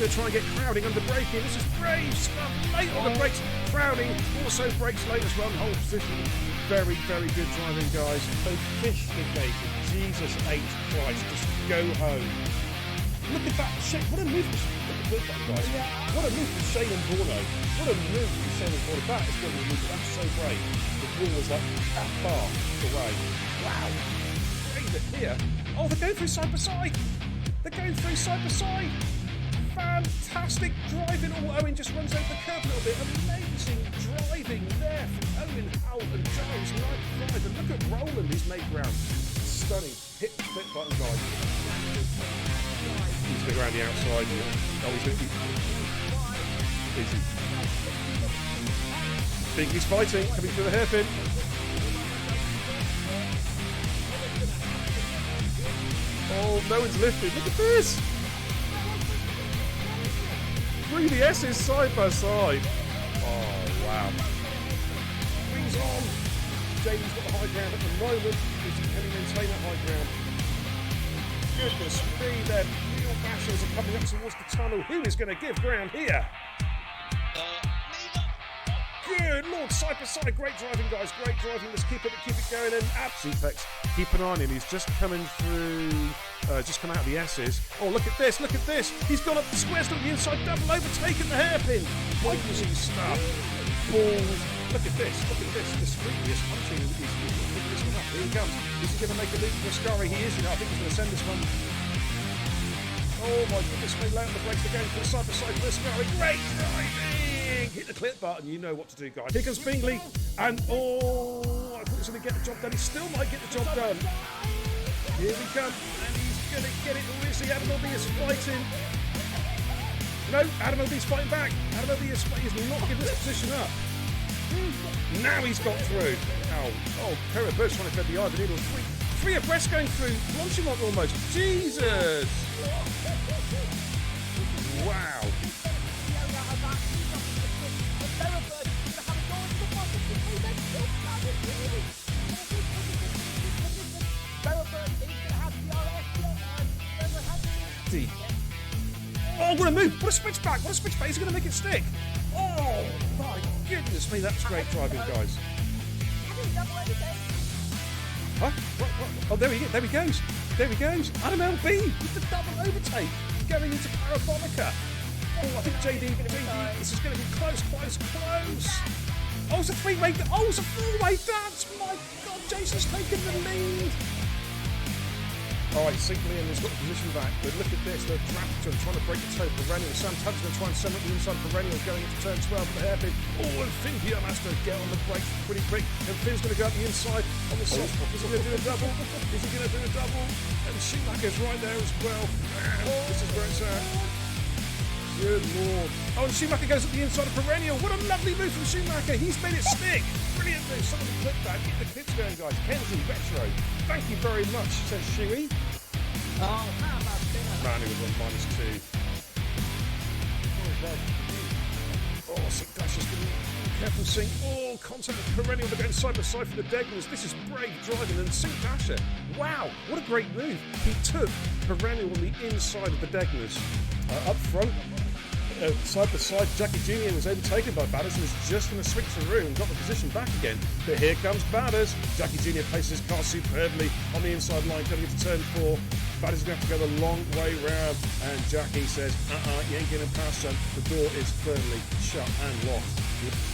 to try and get Crowding under braking. This is brave stuff. Late on the brakes. Crowding also brakes late as well. Whole position. Very, very good driving, guys. Sophisticated. Jesus H. Christ. Just go home. Look at that shape. What a move. Look at that, guys. What a move from Shane and Bruno. What a move from Shane and Bruno. That is going to be a move. That's so great. The ball was like that far away. Wow. Brave it here. Oh, they're going through side by side. They're going through side by side. Fantastic driving. Oh, Owen just runs over the curb a little bit. Amazing driving there from Owen, Howell and Giles. 95. And look at Roland, he's made ground. Stunning. Hit the flip button, guys. He's going to go around the outside. Oh, he's going to keep... Easy. Bingley's fighting, coming through the hairpin. Oh, no one's lifted. Look at this. Three the S's side by side. Oh, wow. Wings on. Jamie's got the high ground at the moment. Can he maintain that high ground? Goodness me, their real bashers are coming up towards the tunnel. Who is going to give ground here? Good Lord, side by side. Great driving, guys. Great driving. Let's keep it going. And Apex, keep an eye on him. He's just coming through, just come out of the S's. Oh, look at this. Look at this. He's gone up the squares to the inside, double overtaken the hairpin. Amazing stuff. Balls. Look at this. Look at this. Discreetly is punching. He's picking this one up. Here he comes. Is he going to make a leap for Ascari? He is. I think he's going to send this one. Oh my goodness, they lay on the brakes again for the side by side for Ascari. Great driving! Hit the clip button, you know what to do, guys. Here comes Bingley, and oh, I thought he was going to get the job done. He still might get the job done. Here we come, and he's going to get it. Oh, is he? Adam Obi is fighting. No, Adam Obi's fighting back. Adam Obi is not giving this position up. Now he's got through. Oh, Perra Birch trying to thread the eye of the needle. Three abreast going through. Blanchimont almost. Jesus! Wow. Oh, what a move! What a switchback! What a switchback! He's going to make it stick. Oh my goodness me! That's great driving, guys. Huh? What? Oh, there he goes. There he goes. Adam LB with the double overtake going into Parabonica. Oh, I think JD, this is going to be close. Oh, it's a three-way. Oh, it's a four-way dance. My God, Jason's taken the lead. All right, Liam has got the position back, but look at this. They're Drafton trying to break the toe. Perennial. Sam Tubbs going to try and send up the inside. Perennial going into turn 12 for the hairpin. Oh, and Finn Pierre has to get on the brakes pretty quick. And Finn's going to go up the inside on the soft spot. Is he going to do a double? Is he going to do a double? And Schumacher's right there as well. And this is where it's at. Good Lord. Oh, and Schumacher goes up the inside of Perennial. What a lovely move from Schumacher. He's made it stick. Brilliant move. Somebody clip that. Get the clips going, guys. Kenzie, Retro. Thank you very much, says Shuey. Oh, how about that? Man, he was on -2. Oh, Sink Dash is going to be careful, Sink. Oh, contact with Perennial. They're going side by side for the Degners. This is brave driving. And Sink Dasher, wow, what a great move. He took Perennial on the inside of the Degners. Up front, side by side, Jackie Jr. was overtaken by Batters and was just going to switch through and got the position back again. But here comes Batters. Jackie Jr. places his car superbly on the inside line, coming into turn 4. Batters is going to have to go the long way round. And Jackie says, you ain't getting past, son. The door is firmly shut and locked.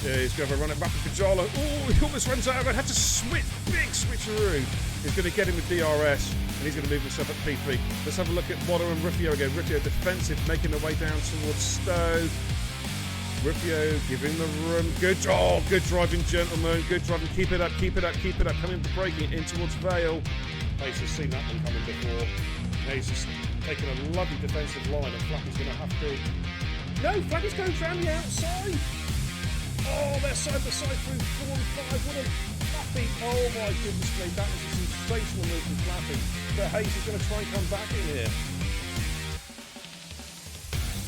He's going to have a run at Rapid Pajala. Oh, he almost runs out of it. Had to switch, big switcheroo. He's going to get him with DRS. And he's going to move himself up P3. Let's have a look at Watto and Rufio again. Rufio defensive, making their way down towards Stowe. Rufio giving the room. Good driving, gentlemen. Good driving. Keep it up. Coming to braking in towards Vale. Pace has seen that one coming before. Now he's just taking a lovely defensive line, and Flappy's going to have to. No, Flappy's going around the outside. Oh, they're side by side through 4 and 5. What a Flappy. Oh my goodness me. That was a sensational move from Flappy. But Hayes is going to try and come back in here.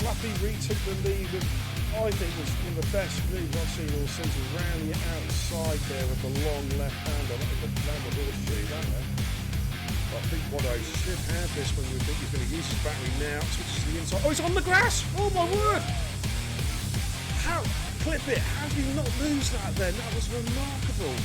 Flappy retook the lead with, I think, was one of the best moves I've seen all season. Round the outside there with the long left hand on it with the downward horseshoe, that there. I think Watto should have this when we think he's going to use his battery now. Switches to the inside. Oh, he's on the grass! Oh my word! How? Clip it. How did you not lose that then? That was remarkable.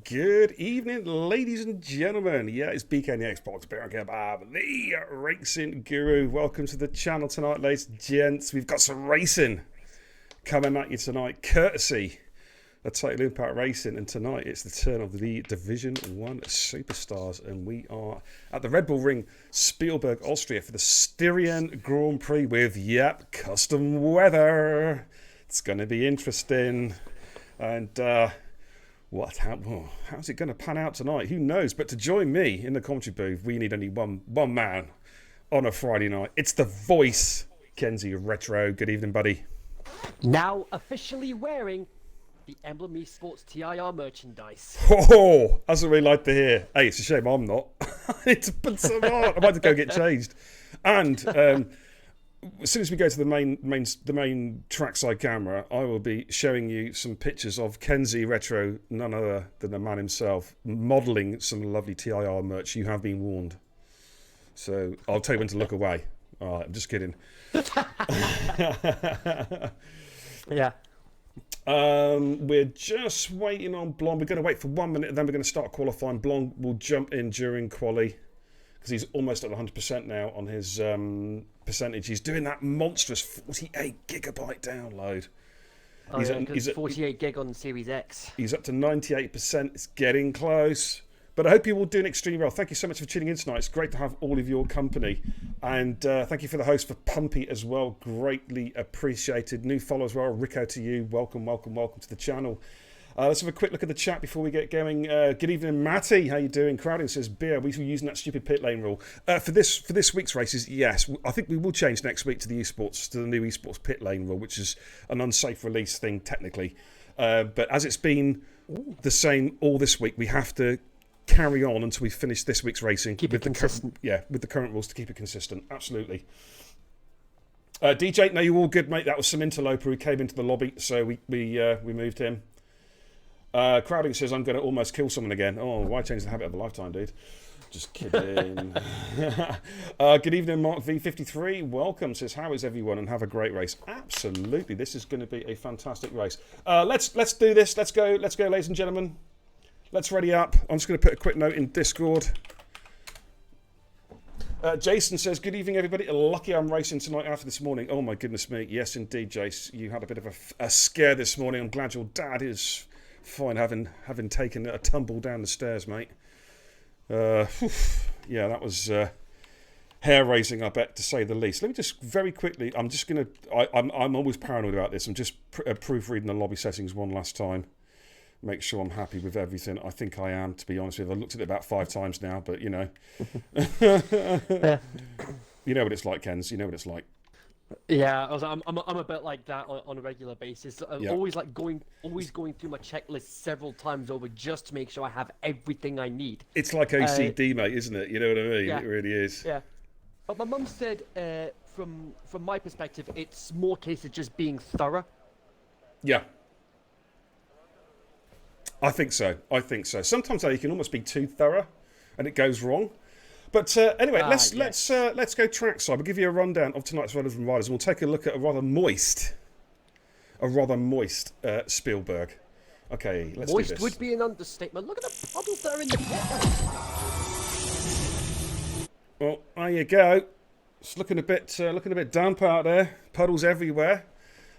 Good evening, ladies and gentlemen. Yeah, it's BK and the Xbox, Bear Kebab, the racing guru. Welcome to the channel tonight, ladies and gents. We've got some racing coming at you tonight, courtesy of Total Impact Racing. And tonight it's the turn of the Division 1 Superstars. And we are at the Red Bull Ring, Spielberg, Austria, for the Styrian Grand Prix with, custom weather. It's going to be interesting. And, how's it going to pan out tonight? Who knows? But to join me in the commentary booth, we need only one man on a Friday night. It's the voice, Kenzie Retro. Good evening, buddy. Now officially wearing the Emblem Esports TIR merchandise. Oh, that's what we like to hear. Hey, it's a shame I'm not. I need to put some on. I might have to go get changed. And as soon as we go to the main trackside camera, I will be showing you some pictures of Kenzie Retro, none other than the man himself, modelling some lovely TIR merch. You have been warned. So I'll tell you when to look away. All right, I'm just kidding. Yeah. We're just waiting on Blond. We're going to wait for 1 minute and then we're going to start qualifying. Blond will jump in during quali because he's almost at 100% now on his percentage. He's doing that monstrous 48 gigabyte download. Oh, he's 48 gig on Series X. He's up to 98%. It's getting close. But I hope you're all doing extremely well. Thank you so much for tuning in tonight. It's great to have all of your company. And thank you for the host for Pumpy as well. Greatly appreciated. New follow as well. Rico to you. Welcome, welcome, welcome to the channel. Let's have a quick look at the chat before we get going. Good evening, Matty. How you doing? Crowding says, beer, we were using that stupid pit lane rule. For this week's races, yes. I think we will change next week to the new esports pit lane rule, which is an unsafe release thing technically. But as it's been the same all this week, we have to carry on until we finish this week's racing. Keep it consistent. With the current rules to keep it consistent. Absolutely. DJ, no, you're all good, mate. That was some interloper who came into the lobby, so we moved him. Crowding says, I'm going to almost kill someone again. Oh, why change the habit of a lifetime, dude? Just kidding. Good evening, Mark V53. Welcome. Says, how is everyone? And have a great race. Absolutely. This is going to be a fantastic race. Let's do this. Let's go, ladies and gentlemen. Let's ready up. I'm just going to put a quick note in Discord. Jason says, good evening, everybody. Lucky I'm racing tonight after this morning. Oh, my goodness me. Yes, indeed, Jace. You had a bit of a scare this morning. I'm glad your dad is fine, having taken a tumble down the stairs, mate. Yeah, that was hair-raising, I bet, to say the least. Let me just very quickly, I'm always paranoid about this. I'm just proofreading the lobby settings one last time. Make sure I'm happy with everything. I think I am, to be honest with you. I've looked at it about 5 times now, but you know. You know what it's like, Kens. You know what it's like. Yeah, I'm a bit like that on a regular basis. I'm always going through my checklist several times over just to make sure I have everything I need. It's like OCD, mate, isn't it? You know what I mean? Yeah, it really is. Yeah. But my mum said, from my perspective, it's more case of just being thorough. Yeah. I think so. Sometimes though, you can almost be too thorough, and it goes wrong. But anyway, let's go trackside. We'll give you a rundown of tonight's relevant riders, and we'll take a look at a rather moist Spielberg. Okay, let's do this. Moist would be an understatement. Look at the puddles that are in the pit. Well, there you go. It's looking a bit damp out there. Puddles everywhere.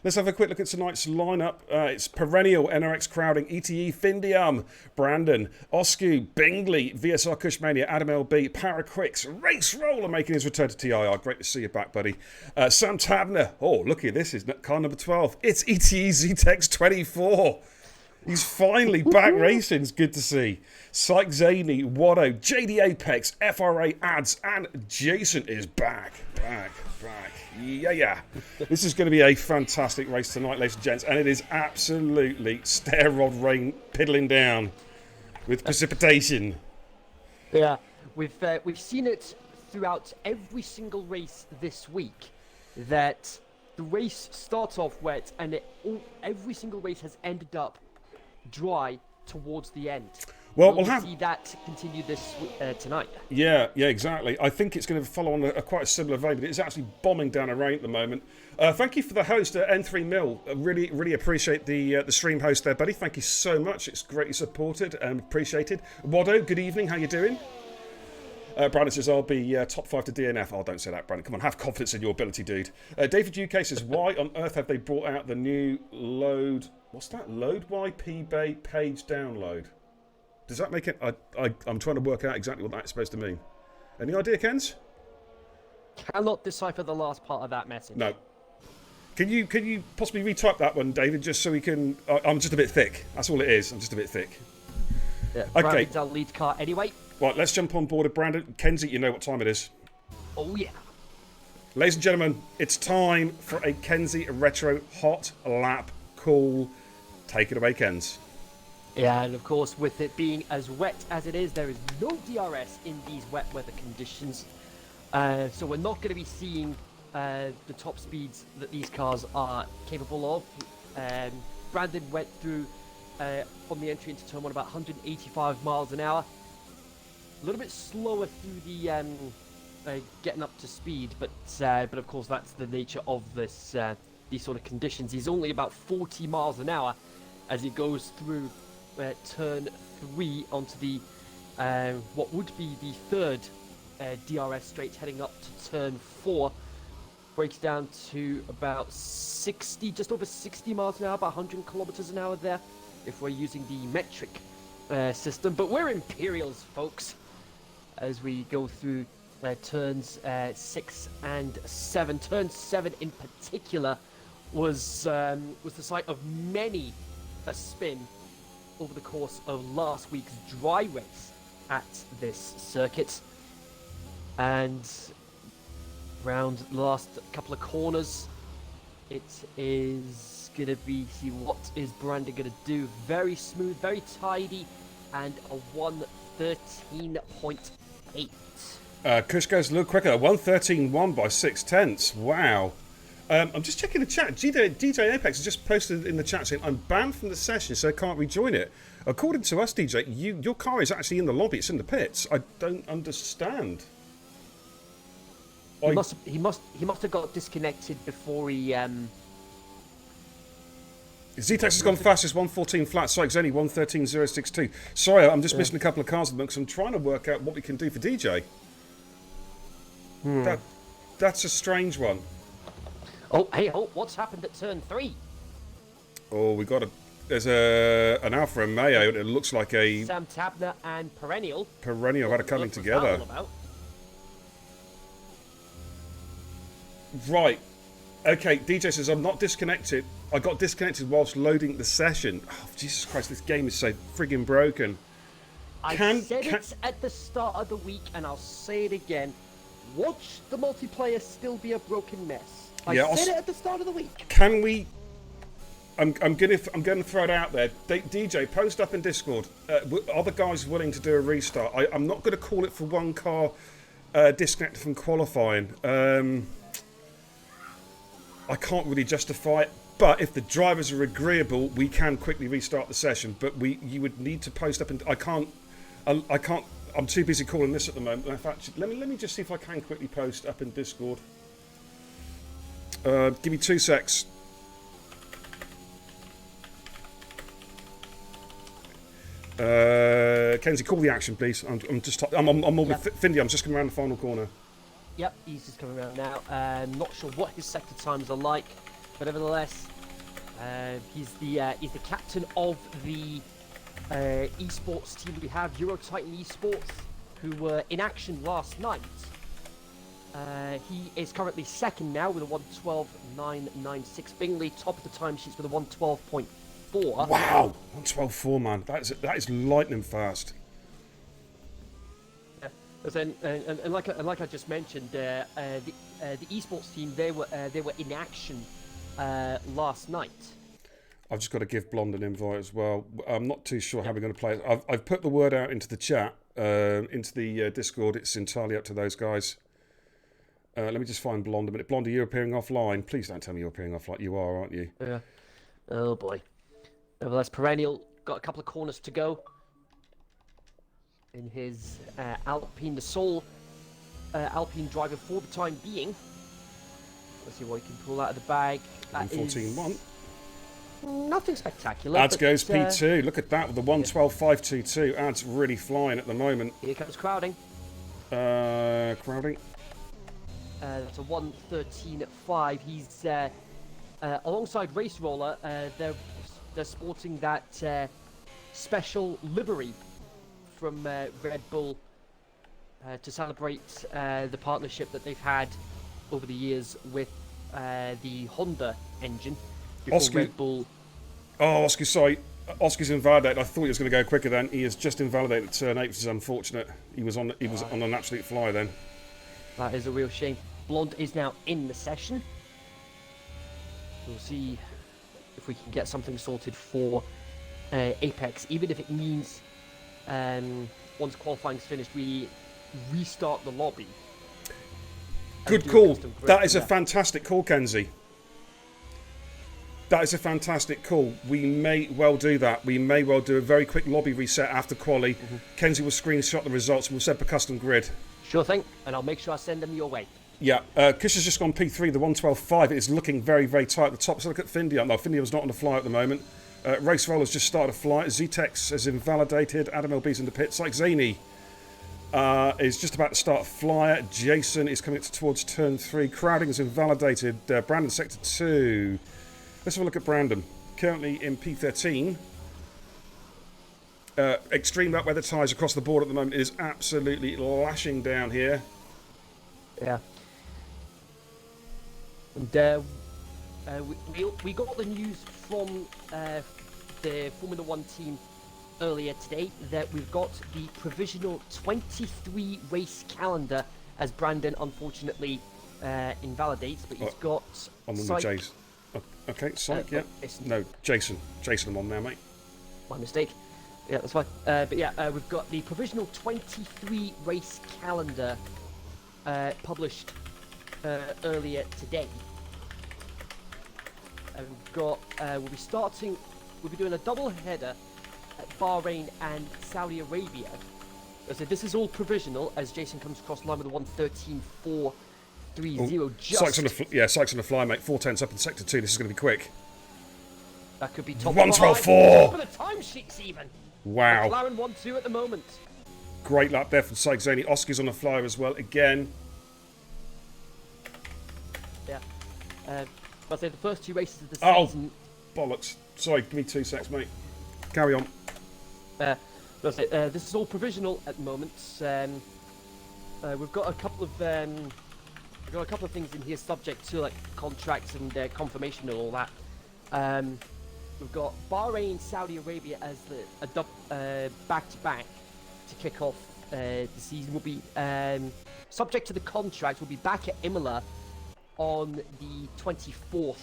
Let's have a quick look at tonight's lineup. It's Perennial, NRX Crowding, ETE, Findium, Brandon, Oscu, Bingley, VSR Cushmania, Adam LB, Paraquicks, Race Roller making his return to TIR. Great to see you back, buddy. Sam Tabner. Oh, look at this. Is car number 12. It's ETE ZTEX 24. He's finally back racing. It's good to see. Syke Zaney, Watto, JD Apex, FRA Ads, and Jason is back. Yeah. This is going to be a fantastic race tonight, ladies and gents, and it is absolutely stair rod rain piddling down with precipitation. Yeah, we've seen it throughout every single race this week that the race starts off wet and every single race has ended up dry towards the end. Well, we'll see that continue this tonight. Yeah, exactly. I think it's going to follow on a quite a similar vein, but it's actually bombing down a rain at the moment. Thank you for the host, N3 Mill. Really appreciate the stream host there, buddy. Thank you so much. It's greatly supported and appreciated. Wado, good evening. How you doing? Brandon says, I'll be top 5 to DNF. Oh, don't say that, Brandon. Come on, have confidence in your ability, dude. David UK says, why on earth have they brought out the new load... What's that? Load YP Bay page download? Does that make it... I'm trying to work out exactly what that's supposed to mean. Any idea, Kens? Cannot decipher the last part of that message. No. Can you possibly retype that one, David, just so we can... I'm just a bit thick. That's all it is. I'm just a bit thick. Yeah, okay. Brandon's our lead car anyway. Right, let's jump on board with Brandon. Kenzie, you know what time it is. Oh, yeah. Ladies and gentlemen, it's time for a Kenzie Retro Hot Lap Call. Take it away, Kenz. Yeah, and of course, with it being as wet as it is, there is no DRS in these wet weather conditions. So we're not going to be seeing the top speeds that these cars are capable of. Brandon went through from the entry into turn 1 about 185 miles an hour. A little bit slower through the getting up to speed, but of course that's the nature of this these sort of conditions. He's only about 40 miles an hour as he goes through turn 3 onto the what would be the third DRS straight, heading up to turn 4. Breaks down to about 60, just over 60 miles an hour, about 100 kilometers an hour there, if we're using the metric system. But we're Imperials, folks, as we go through turns 6 and 7. Turn 7 in particular was the site of many a spin over the course of last week's dry race at this circuit. And around the last couple of corners, it is going to be, see what is Brandon going to do. Very smooth, very tidy, and a 1:13.8. Kush goes a little quicker. 1:13.1 by 6/10. Wow. I'm just checking the chat. DJ Apex has just posted in the chat saying, I'm banned from the session, so I can't rejoin it. According to us, DJ, your car is actually in the lobby. It's in the pits. I don't understand. He must have got disconnected before he. Ztex has gone fastest, 1:14 flat. Sorry, it's only 1:13.062. Sorry, I'm just missing a couple of cars at the moment because I'm trying to work out what we can do for DJ. That's a strange one. Oh, hey, what's happened at turn 3? Oh, there's an Alfa Romeo. It looks like a Sam Tabner and Perennial had it coming together. About? Right. Okay, DJ says, I'm not disconnected. I got disconnected whilst loading the session. Oh, Jesus Christ, this game is so friggin' broken. I said it at the start of the week, and I'll say it again. Watch the multiplayer still be a broken mess. I said it at the start of the week. Can we... I'm gonna throw it out there. DJ, post up in Discord. Are the guys willing to do a restart? I'm not going to call it for one car disconnected from qualifying. I can't really justify it, but if the drivers are agreeable, we can quickly restart the session. But you would need to post up, and I can't. I'm too busy calling this at the moment. In fact, let me just see if I can quickly post up in Discord. Give me 2 secs. Kenzie, call the action, please. I'm all with Findy. I'm just coming around the final corner. Yep, he's just coming around now. Not sure what his sector times are like, but nevertheless, he's the captain of the esports team we have, Euro Titan Esports, who were in action last night. He is currently second now with a 1:12.996. Bingley top of the timesheets with a 1:12.4. Wow, 1:12.4, man. That is lightning fast. And like I just mentioned, the esports team they were in action last night. I've just got to give Blonde an invite as well. I'm not too sure how we're going to play it. I've put the word out into the chat, into the Discord. It's entirely up to those guys. Let me just find Blonde a minute. Blonde, are you appearing offline? Please don't tell me you're appearing offline. You are, aren't you? Yeah. Oh boy. Nevertheless, Perennial got a couple of corners to go in his Alpine, the sole Alpine driver for the time being. Let's see what he can pull out of the bag. 1:14.1. Nothing spectacular. Ads goes P2. Look at that with the 1:12.522. Ads really flying at the moment. Here comes Crowding. Crowding. That's a 1:13.5. He's alongside Race Roller. They're sporting that special livery from Red Bull to celebrate the partnership that they've had over the years with the Honda engine. Oscar, Red Bull. Oh, Oscar, sorry. Oscar's invalidated. I thought he was going to go quicker then. He has just invalidated turn 8, which is unfortunate. He was on an absolute fly then. That is a real shame. Blonde is now in the session. We'll see if we can get something sorted for Apex, even if it means once qualifying's finished, we restart the lobby. Good call. That is a fantastic call, Kenzie. That is a fantastic call. We may well do that. We may well do a very quick lobby reset after quali. Kenzie will screenshot the results and we'll set up a custom grid. Sure thing, and I'll make sure I send them your way. Yeah, Kish has just gone P3, the 112.5. It is looking very, very tight at the top. So look at Findia. No, Findia's not on the fly at the moment. Race Roller's just started a flight. Zetex has invalidated. Adam LB's in the pits. Like Zany is just about to start a flyer. Jason is coming towards turn 3. Crowding has invalidated. Brandon sector 2. Let's have a look at Brandon. Currently in P13. Extreme wet weather tyres across the board at the moment. It is absolutely lashing down here. Yeah. And we got the news from the Formula 1 team earlier today that we've got the provisional 23 race calendar, as Brandon unfortunately invalidates, but he's got I'm on the Jason. Okay, Psych, yeah. No, Jason. Jason, I'm on now, mate. My mistake. Yeah, that's fine. But yeah, we've got the provisional 23 race calendar published earlier today. And we've got, we'll be doing a double header at Bahrain and Saudi Arabia. So this is all provisional as Jason comes across line with a 1:13.430. Sykes on the fly, mate. 4/10 up in sector 2. This is going to be quick. That could be top 1:12.4. For the timesheets even. Wow. McLaren 1-2 at the moment. Great lap there from Sykes Zany. Oscar's on the flyer as well again. Yeah. I'll say the first 2 races of the season. Bollocks. Sorry, give me 2 secs, mate. Carry on. I'll say, this is all provisional at the moment. We've got a couple of things in here subject to like contracts and confirmation and all that. We've got Bahrain, Saudi Arabia as the back-to-back to kick off the season. We'll be subject to the contract. We'll be back at Imola on the 24th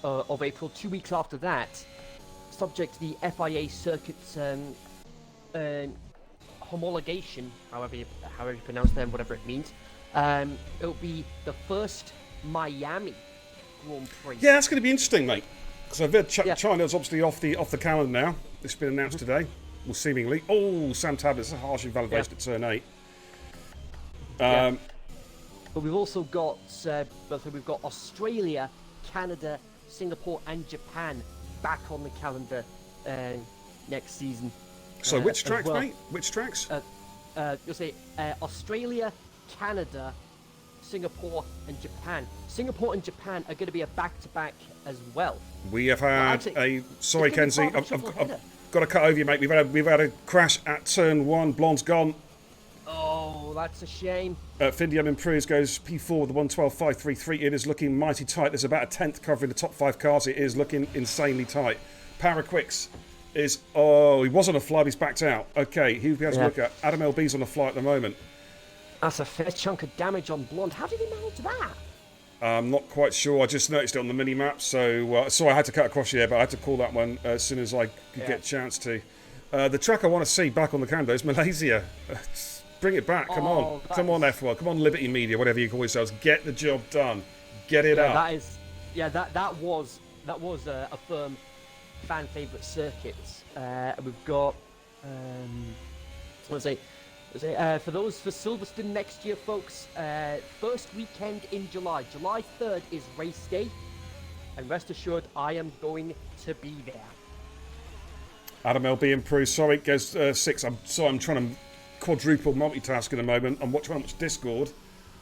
of April. 2 weeks after that, subject to the FIA circuit's homologation, however you pronounce them, whatever it means. It'll be the first Miami Grand Prix. Yeah, that's going to be interesting, mate. Because I've heard China's obviously off the calendar now. It's been announced today. Well, seemingly. Oh, Sam Tablett's a harsh invalidation at turn 8. But we've also got Australia, Canada, Singapore, and Japan back on the calendar next season. So which tracks, well. mate? Which tracks? You'll say Australia, Canada, Singapore, and Japan. Singapore and Japan are going to be a back-to-back as well. We have had Sorry, Kenzie. I've got to cut over you, mate. We've had a crash at turn 1. Blonde's gone. Oh, that's a shame. Findium improves, goes P4 with the 1:12.533. It is looking mighty tight. There's about a 10th covering the top 5 cars. It is looking insanely tight. Paraquicks is... Oh, he was on a fly, but he's backed out. Okay, he'll be able to look at. Adam LB's on a fly at the moment. That's a fair chunk of damage on Blonde. How did he manage that? I'm not quite sure. I just noticed it on the mini-map, so I had to cut across here, but I had to call that one as soon as I could get a chance to. The track I want to see back on the calendar is Malaysia. Bring it back. Come on. Come on, F1. Come on, Liberty Media, whatever you call yourselves. Get the job done. Get it up. That was a firm fan favourite circuit. We've got for Silverstone next year, folks. First weekend in July. July 3rd is race day, and rest assured, I am going to be there. Adam LB improves. Sorry, it goes 6. I'm trying to quadruple multitask in a moment. I'm watching much Discord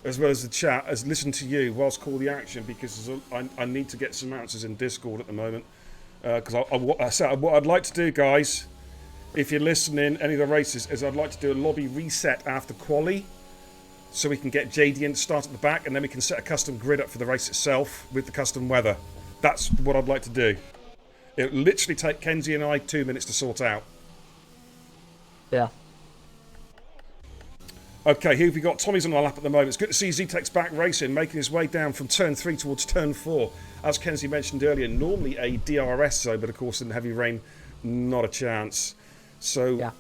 as well as the chat, as listen to you whilst call the action, because I need to get some answers in Discord at the moment. Because what I'd like to do, guys, if you're listening, any of the races, is I'd like to do a lobby reset after quali, so we can get JD in to start at the back, and then we can set a custom grid up for the race itself with the custom weather. That's what I'd like to do. It'll literally take Kenzie and I 2 minutes to sort out. Yeah. Okay, here we got Tommy's on the lap at the moment. It's good to see Zetec's back racing, making his way down from turn 3 towards turn 4. As Kenzie mentioned earlier, normally a DRS zone, but of course in the heavy rain, not a chance. So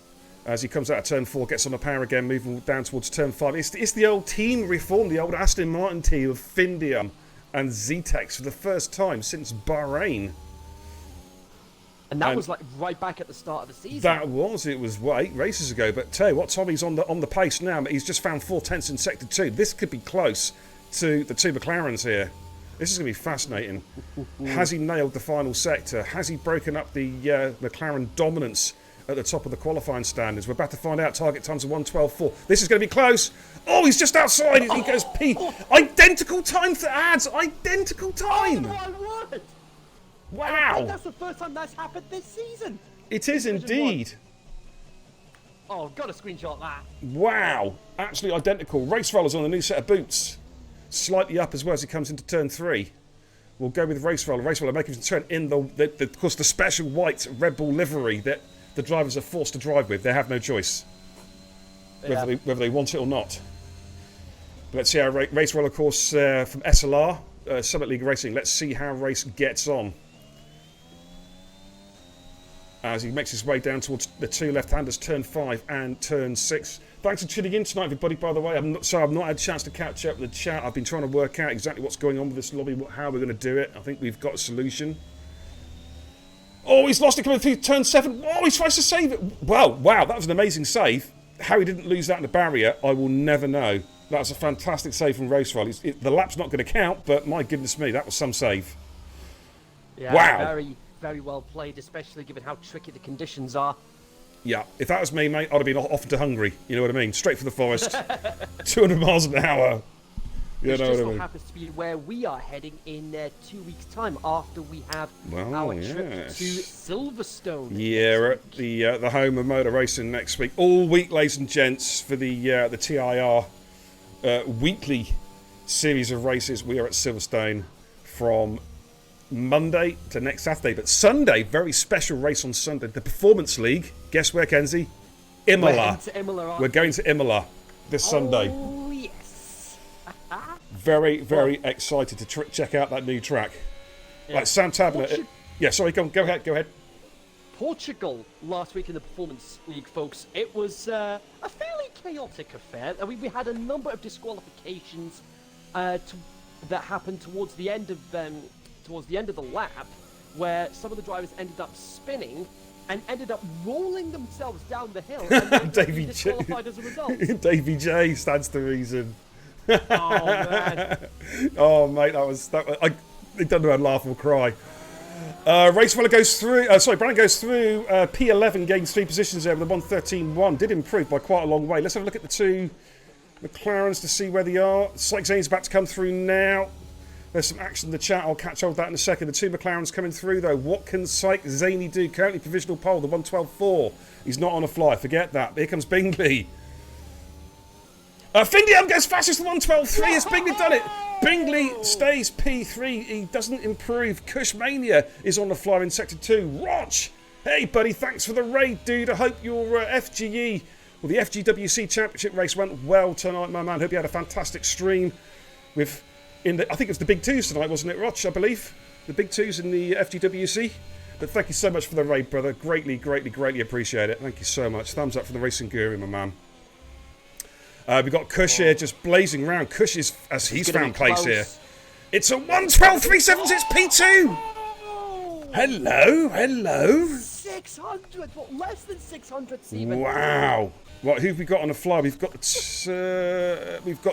as he comes out of turn 4, gets on the power again, moving down towards turn 5. It's the old team reform, the old Aston Martin team of Findium and Zetec for the first time since Bahrain. And that was like right back at the start of the season. That was. It was 8 races ago. But tell you what, Tommy's on the pace now. He's just found 4/10 in sector 2. This could be close to the 2 McLarens here. This is going to be fascinating. Has he nailed the final sector? Has he broken up the McLaren dominance at the top of the qualifying standards? We're about to find out. Target times of 1:12.4. This is going to be close. Oh, he's just outside. He goes P. Identical time for ads. Identical time. Oh, my word. Wow. I think that's the first time that's happened this season. It is indeed. Oh, got to screenshot that. Wow. Absolutely identical. Race rollers on the new set of boots. Slightly up as well as he comes into turn 3. We'll go with Race Roller. Race Roller making his turn in of course, the special white Red Bull livery that the drivers are forced to drive with. They have no choice, whether they want it or not. But let's see how Race Roller, of course, from SLR, Summit League Racing. Let's see how Race gets on. As he makes his way down towards the 2 left-handers, turn 5 and turn 6. Thanks for tuning in tonight, everybody, by the way. I've not had a chance to catch up with the chat. I've been trying to work out exactly what's going on with this lobby, how we're going to do it. I think we've got a solution. Oh, he's lost it coming through turn 7. Oh, he tries to save it. Well, wow, that was an amazing save. How he didn't lose that in the barrier, I will never know. That was a fantastic save from Racewell. The lap's not going to count, but my goodness me, that was some save. Yeah, wow. Very, very well played, especially given how tricky the conditions are. Yeah, if that was me, mate, I'd have been off to Hungary. You know what I mean? Straight for the forest. 200 miles an hour. You know what I mean? Happens to be where we are heading in 2 weeks' time after we have our trip to Silverstone. Yeah, we're at the home of motor racing next week. All week, ladies and gents, for the TIR weekly series of races. We are at Silverstone from Monday to next Saturday. But Sunday, very special race on Sunday. The Performance League. Guess where, Kenzie? Imola. We're going to Imola this Sunday. Oh, yes. Very, very excited to check out that new track. Yeah. Like Sam Tabner. Yeah, sorry, go ahead. Portugal last week in the Performance League, folks. It was a fairly chaotic affair. I mean, we had a number of disqualifications that happened towards the end of the lap, where some of the drivers ended up spinning and ended up rolling themselves down the hill and Davey disqualified as a result. Davey J stands to reason. Oh man! Oh mate, I don't know how to laugh or cry. Racefella goes through. Brandon goes through. P11 gains 3 positions there with the 1:13.1. Did improve by quite a long way. Let's have a look at the 2 McLarens to see where they are. Syke Zane's about to come through now. There's some action in the chat. I'll catch up with that in a second. The 2 McLarens coming through though. What can Syke Zaney do? Currently provisional pole, the 1:12.4. He's not on a fly. Forget that. Here comes Bingley. Findiam goes fastest, the 1:12.3. Has Bingley done it? Bingley stays P3. He doesn't improve. Cushmania is on the fly in sector 2. Roch! Hey, buddy, thanks for the raid, dude. I hope your FGE, or the FGWC Championship race went well tonight, my man. Hope you had a fantastic stream with, I think it was the Big Twos tonight, wasn't it, Roch, I believe? The Big Twos in the FGWC. But thank you so much for the raid, brother. Greatly, greatly, greatly appreciate it. Thank you so much. Thumbs up for the Racing Guru, my man. We've got Kush here just blazing round. Kush is, as he's found place here. It's a 1:12.37. It's P2. Hello. 600. What, less than 600 even. Wow. Right, who've we got on the fly? We've got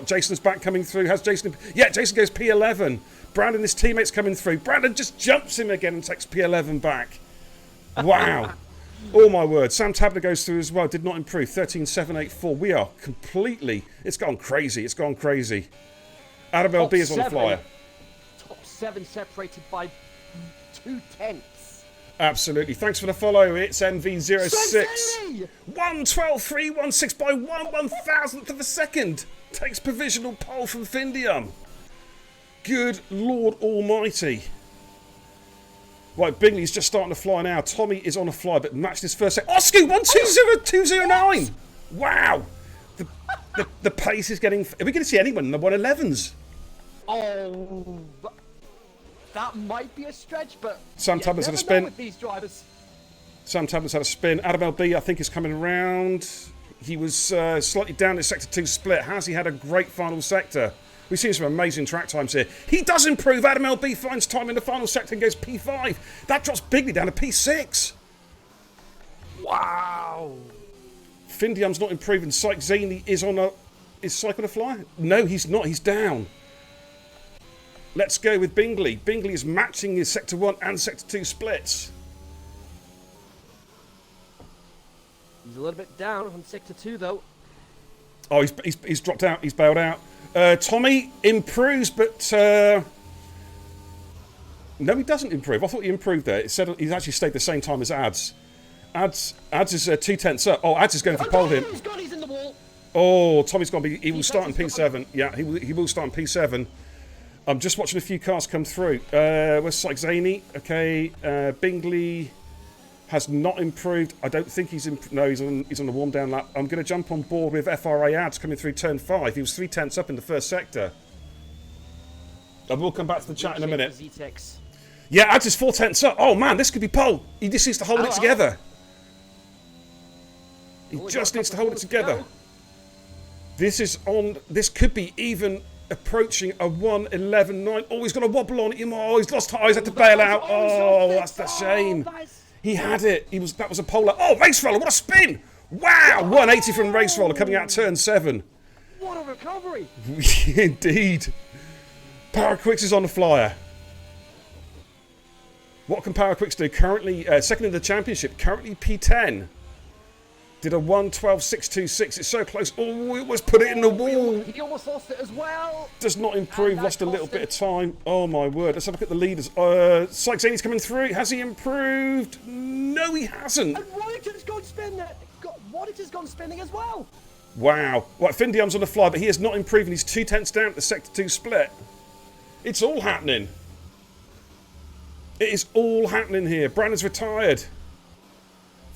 Jason's back coming through. Has Jason? Yeah, Jason goes P11. Brandon, his teammates coming through. Brandon just jumps him again and takes P11 back. Wow. Oh my word. Sam Tabler goes through as well. Did not improve. 13.784. We are completely... It's gone crazy. Adam LB is on the flyer. Top 7 separated by 2/10. Absolutely. Thanks for the follow. It's NV06. 1:12.316 by 1/1000th of a second. Takes provisional pole from Findium. Good Lord Almighty. Right, Bingley's just starting to fly now. Tommy is on a fly, but matched his first set. Oscar 1:20.209. Wow. the pace is getting... Are we going to see anyone in the 111s? Oh, that might be a stretch, but Sam Tablett's had a spin. with these drivers. Sam Tablett's had a spin. Adam LB, I think, is coming around. He was slightly down in Sector 2 split. Has he had a great final sector? We've seen some amazing track times here. He does improve. Adam LB finds time in the final sector and goes P5. That drops Bigley down to P6. Wow. Findium's not improving. Syke Zaney is on a... Is Syke on a fly? No, he's not. He's down. Let's go with Bingley. Bingley is matching his Sector 1 and Sector 2 splits. He's a little bit down on Sector 2, though. Oh, he's dropped out. He's bailed out. Tommy improves, but... No, he doesn't improve. I thought he improved there. It said he's actually stayed the same time as Ads. Ads is 2/10 up. Oh, Ads is going for pole here. He's gone, he's in the wall. Oh, Tommy's going to be... He will start in P7. Yeah, he will start in P7. I'm just watching a few cars come through. Where's Syke Zaney? Okay, Bingley has not improved. I don't think he's... No, he's on the warm-down lap. I'm going to jump on board with FRA Ads coming through turn 5. He was 3/10 up in the first sector. And we'll come back to the chat in a minute. Yeah, Ads is 4/10 up. Oh, man, this could be pole. He just needs to hold it together. He just needs to hold it together. This is on... This could be even approaching a 1:11.9. Oh, he's got a wobble on it. Oh, he's lost tires. He's had to bail out. Oh, that's the shame. He had it. That was a pole. Oh, Race Roller. What a spin. Wow. 180 from Race Roller coming out turn 7. What a recovery. Indeed. Paraquix is on the flyer. What can Paraquix do? Currently second in the championship. Currently P10. Did a 1:12.626. It's so close. Oh, it was put it in the wall. He almost lost it as well. Does not improve. Lost a little bit of time. Oh, my word. Let's have a look at the leaders. Syke Zaney's coming through. Has he improved? No, he hasn't. And Waddington's gone spinning. Waddington's gone spinning as well. Wow. Right, Findium's on the fly, but he is not improving. He's 2/10 down at the Sector 2 split. It's all happening. It is all happening here. Brandon's retired.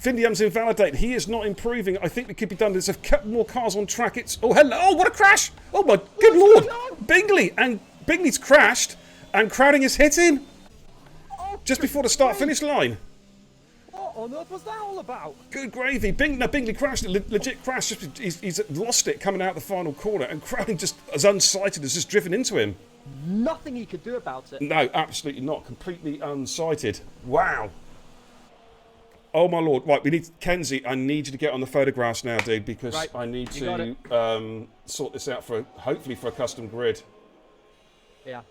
Findium's invalidated. He is not improving. I think it could be done. There's a couple more cars on track. It's... Oh, hello. Oh, what a crash. Oh, my good lord. Bingley. And Bingley's crashed. And Crowding is hitting. Just before the start-finish line. What on earth was that all about? Good gravy. Bingley crashed. Legit crashed. He's lost it coming out the final corner. And Crowding just, as unsighted, has just driven into him. Nothing he could do about it. No, absolutely not. Completely unsighted. Wow. Oh, my lord. Right, we need... Kenzie, I need you to get on the photographs now, dude, because I need to sort this out for... Hopefully for a custom grid. Yeah.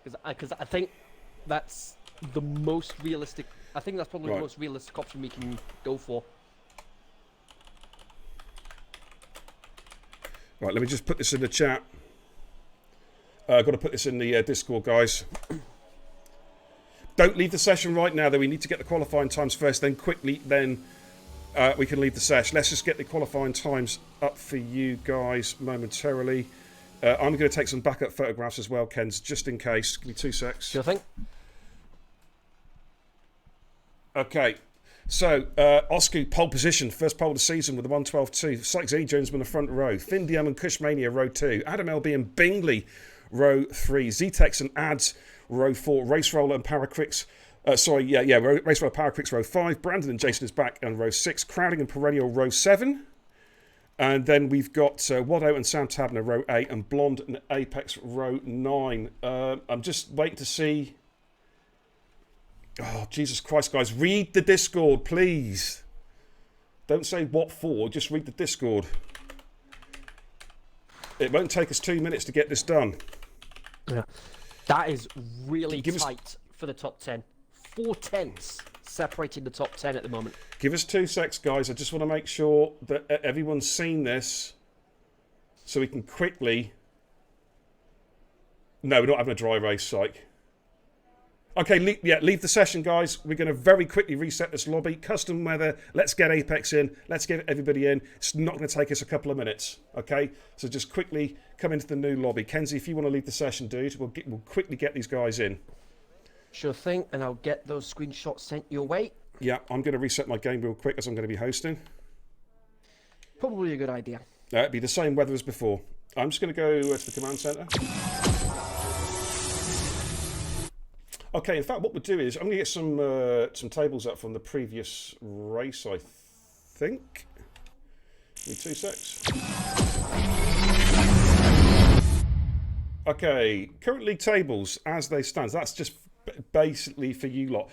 Because I think that's the most realistic... I think that's probably the most realistic option we can go for. Right, let me just put this in the chat. I've got to put this in the Discord, guys. Don't leave the session right now, though. We need to get the qualifying times first, then quickly, then we can leave the session. Let's just get the qualifying times up for you guys momentarily. I'm going to take some backup photographs as well, Kens, just in case. Give me 2 secs. Sure thing. Okay. So, Oscu, pole position. First pole of the season with a 1:12.2. Syke Zaney Jones in the front row. Findium and Cushmania, row 2. Adam LB and Bingley, row 3. Zetex and Ads, row 4. Race Roller and Paraquix. Race Roller, Paraquix, row 5. Brandon and Jason is back and row 6. Crowding and Perennial, row 7. And then we've got Waddo and Sam Tabner, row 8. And Blonde and Apex, row 9. I'm just waiting to see... Oh, Jesus Christ, guys. Read the Discord, please. Don't say what for, just read the Discord. It won't take us 2 minutes to get this done. Yeah. That is really tight for the top 10. 4/10 separating the top 10 at the moment. Give us 2 secs, guys. I just want to make sure that everyone's seen this so we can quickly... No, we're not having a dry race, Syke. Okay, leave the session, guys. We're going to very quickly reset this lobby. Custom weather. Let's get Apex in. Let's get everybody in. It's not going to take us a couple of minutes, okay? So just quickly come into the new lobby. Kenzie, if you want to leave the session, dude, we'll quickly get these guys in. Sure thing, and I'll get those screenshots sent your way. Yeah, I'm going to reset my game real quick as I'm going to be hosting. Probably a good idea. It'd be the same weather as before. I'm just going to go to the command centre. Okay, in fact, what we'll do is I'm going to get some tables up from the previous race, I think. Give me 2 secs. Okay, current league tables as they stand. That's just basically for you lot.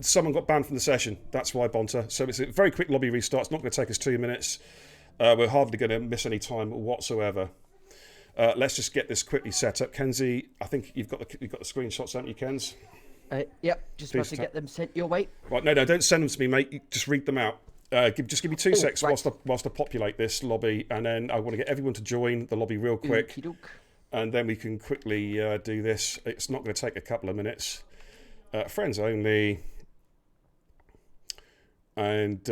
Someone got banned from the session. That's why, Bonta. So it's a very quick lobby restart. It's not going to take us 2 minutes. We're hardly going to miss any time whatsoever. Let's just get this quickly set up. Kenzie, I think you've got the screenshots, haven't you, Kenz? Yep, just about to get them sent your way. Right, no, don't send them to me, mate. You just read them out. Just give me 2 secs right. whilst I populate this lobby, and then I want to get everyone to join the lobby real quick. Okey-doke. And then we can quickly do this. It's not going to take a couple of minutes. Friends only. And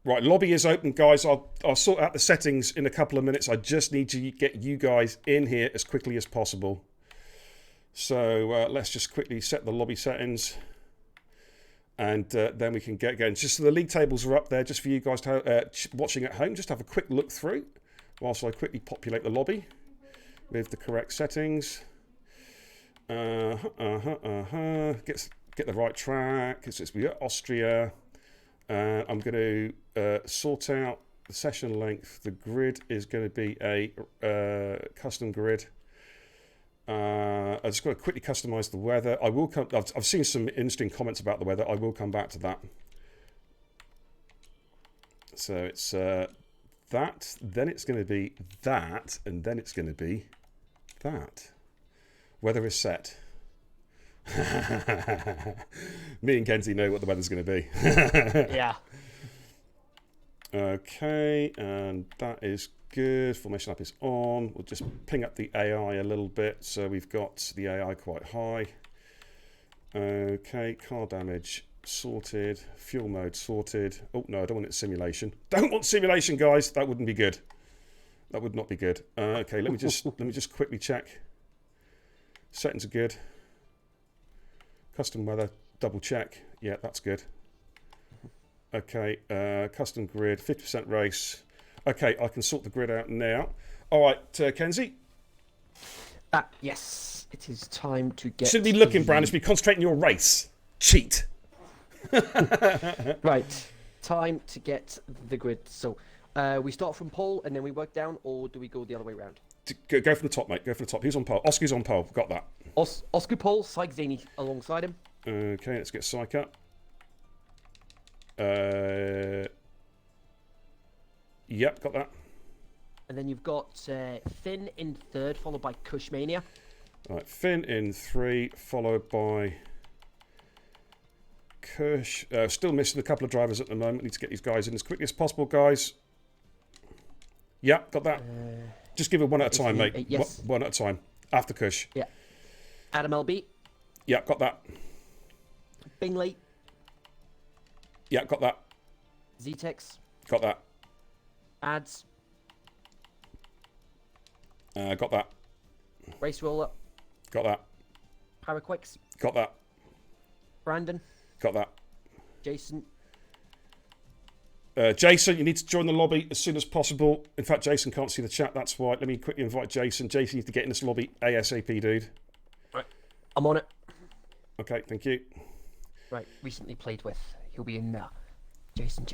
right, lobby is open, guys. I'll sort out the settings in a couple of minutes. I just need to get you guys in here as quickly as possible. So let's just quickly set the lobby settings. And then we can get going. Just so the league tables are up there, just for you guys to watching at home. Just have a quick look through whilst I quickly populate the lobby with the correct settings. Get the right track. We got Austria. I'm going to sort out the session length. The grid is going to be a custom grid. I just got to quickly customize the weather. I will come. I've seen some interesting comments about the weather. I will come back to that. So it's that. Then it's going to be that, and then it's going to be that. Weather is set. Me and Kenzie know what the weather's going to be. Yeah. Okay, and that is good. Formation app is on. We'll just ping up the AI a little bit, so we've got the AI quite high. Okay, car damage sorted. Fuel mode sorted. Oh no, I don't want it simulation. Don't want simulation, guys. That wouldn't be good. That would not be good. Okay, let me just quickly check. Settings are good. Custom weather, double check. Yeah, that's good. Okay, custom grid, 50% race. Okay, I can sort the grid out now. All right, Kenzie. Yes, it is time to get. Shouldn't be looking, Brandon. Should be concentrating on your race. Cheat. Right, time to get the grid. So, we start from pole and then we work down, or do we go the other way around? Go from the top, mate. Go from the top. Who's on pole? Oscar's on pole. Got that. Oscar pole, Syke Zany alongside him. Okay, let's get Syke up. Yep, got that. And then you've got Finn in third, followed by Kushmania. All right, Finn in 3, followed by Kush. Still missing a couple of drivers at the moment. Need to get these guys in as quickly as possible, guys. Yep, got that. Just give it one at a time, mate. Yes. One at a time. After Kush. Yeah. Adam LB. Yep, got that. Bingley. Yep, got that. Zetex. Got that. Ads. Got that. Race Roller. Got that. Paraquix. Got that. Brandon. Got that. Jason. Jason, you need to join the lobby as soon as possible. In fact, Jason can't see the chat. That's why. Let me quickly invite Jason. Jason, you need to get in this lobby ASAP, dude. Right. I'm on it. Okay, thank you. Right. Recently played with. He'll be in there. Jason.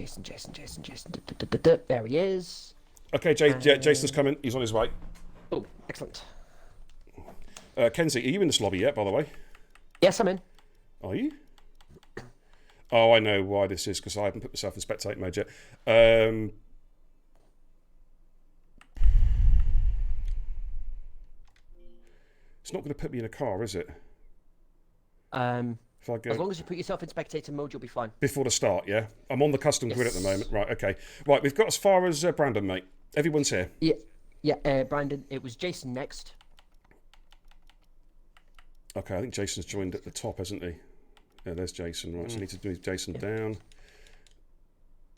There he is. Okay, Jason's coming. He's on his way. Oh, excellent. Kenzie, are you in this lobby yet, by the way? Yes, I'm in. Are you? Oh, I know why this is, because I haven't put myself in spectate mode yet. It's not going to put me in a car, is it? If I go As long as you put yourself in spectator mode, you'll be fine. before the start, yeah? I'm on the custom grid at the moment. Right, okay. Right, we've got as far as Brandon, mate. Everyone's here. Yeah, Brandon, it was Jason next. Okay, I think Jason's joined at the top, hasn't he? Yeah, there's Jason. Right, so I need to move Jason down.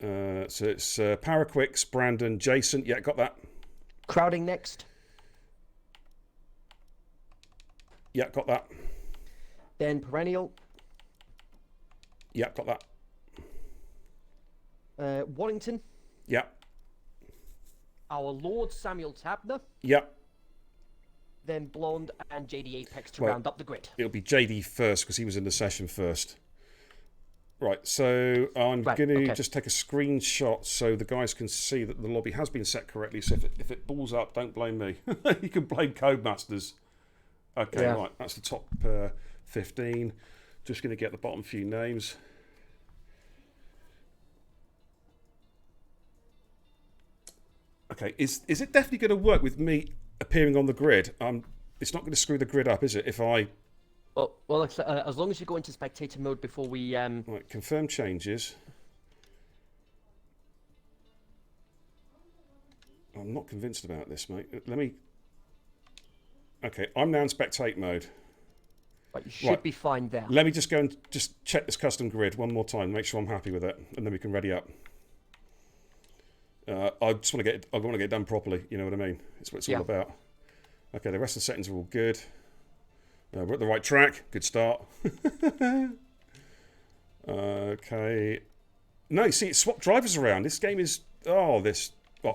So it's Paraquix, Brandon, Jason. Yeah, got that. Crowding next. Yeah, got that. Then Perennial. Yeah, got that. Warrington. Yeah. our Lord Samuel Tabner, Yep. then Blonde and JD Apex to Well, round up the grid. It'll be JD first because he was in the session first. Right, so I'm going to just take a screenshot so the guys can see that the lobby has been set correctly. So if it balls up, don't blame me. You can blame Codemasters. Okay, right, that's the top 15. Just going to get the bottom few names. Okay, is it definitely going to work with me appearing on the grid? It's not going to screw the grid up, is it? If I... Well, as long as you go into spectator mode before we... Right, confirm changes. I'm not convinced about this, mate. Let me... Okay, I'm now in spectate mode. Right, you should be fine there. Let me just go and just check this custom grid one more time, make sure I'm happy with it, and then we can ready up. I just want to get it done properly. You know what I mean? It's what it's all about. Okay, the rest of the settings are all good. We're at the right track. Good start. Okay. No, see, it swapped drivers around. This game is... Well,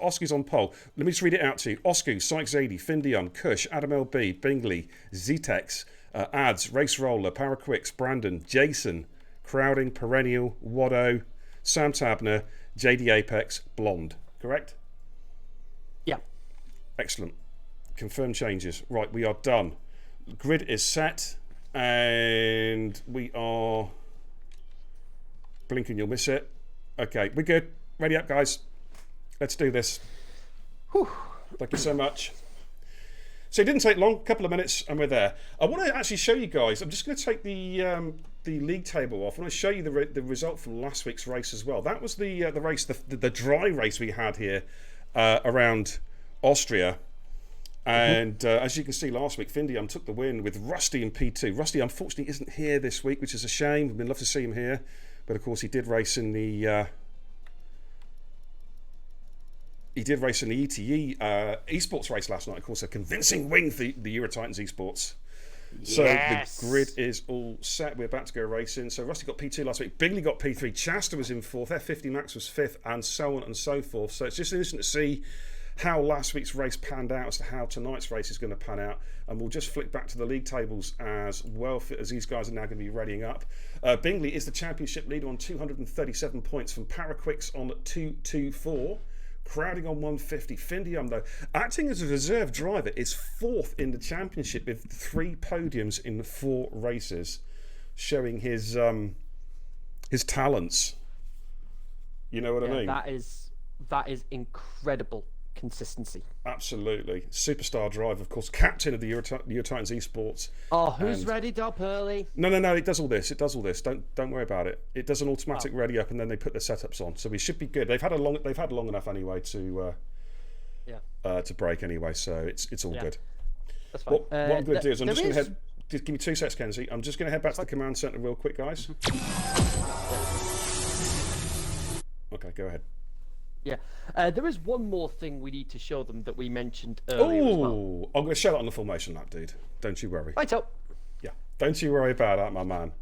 Oscu's on pole. Let me just read it out to you. Oscu, Sykes 80, Findion, Kush, Adam LB, Bingley, Zetex, Ads, Race Roller, Paraquix, Brandon, Jason, Crowding, Perennial, Waddo, Sam Tabner, JD Apex, Blonde. Correct? Yeah. Excellent. Confirm changes. Right, we are done. Grid is set, and we are... Blinking, you'll miss it. Okay, we're good. Ready up, guys. Let's do this. Whew. Thank you so much. So it didn't take long, a couple of minutes, and we're there. I want to actually show you guys. I'm just going to take the league table off. I want to show you the result from last week's race as well. That was the race, the dry race we had here around Austria. And as you can see, last week, Findium took the win with Rusty in P2. Rusty, unfortunately, isn't here this week, which is a shame. We'd love to see him here. But, of course, he did race in the... ETE esports race last night. Of course, a convincing win for the Euro Titans esports. So the grid is all set. We're about to go racing. So Rusty got P2 last week. Bingley got P3. Chasta was in 4th. F50 Max was 5th, and so on and so forth. So it's just interesting to see how last week's race panned out as to how tonight's race is going to pan out. And we'll just flick back to the league tables as well, as these guys are now going to be readying up. Bingley is the championship leader on 237 points from Paraquix on 224. Crowding on 150. Findium, though, acting as a reserve driver, is 4th in the championship with 3 podiums in 4 races, showing his talents. You know what I mean? That is incredible consistency. Absolutely. Superstar driver, of course, captain of the Euro Titans esports. Oh, who's readied up early? No, it does all this. Don't worry about it. It does an automatic ready up, and then they put the setups on. So we should be good. They've had long enough anyway to break anyway. So it's all good. That's fine. What I'm going to do is I'm just going to head. Just give me 2 seconds, Kenzie. I'm just going to head back to the command center real quick, guys. Okay, go ahead. Yeah, there is one more thing we need to show them that we mentioned earlier as well. I'm going to show that on the formation lap, dude. Don't you worry. Right up. Yeah, don't you worry about that, my man.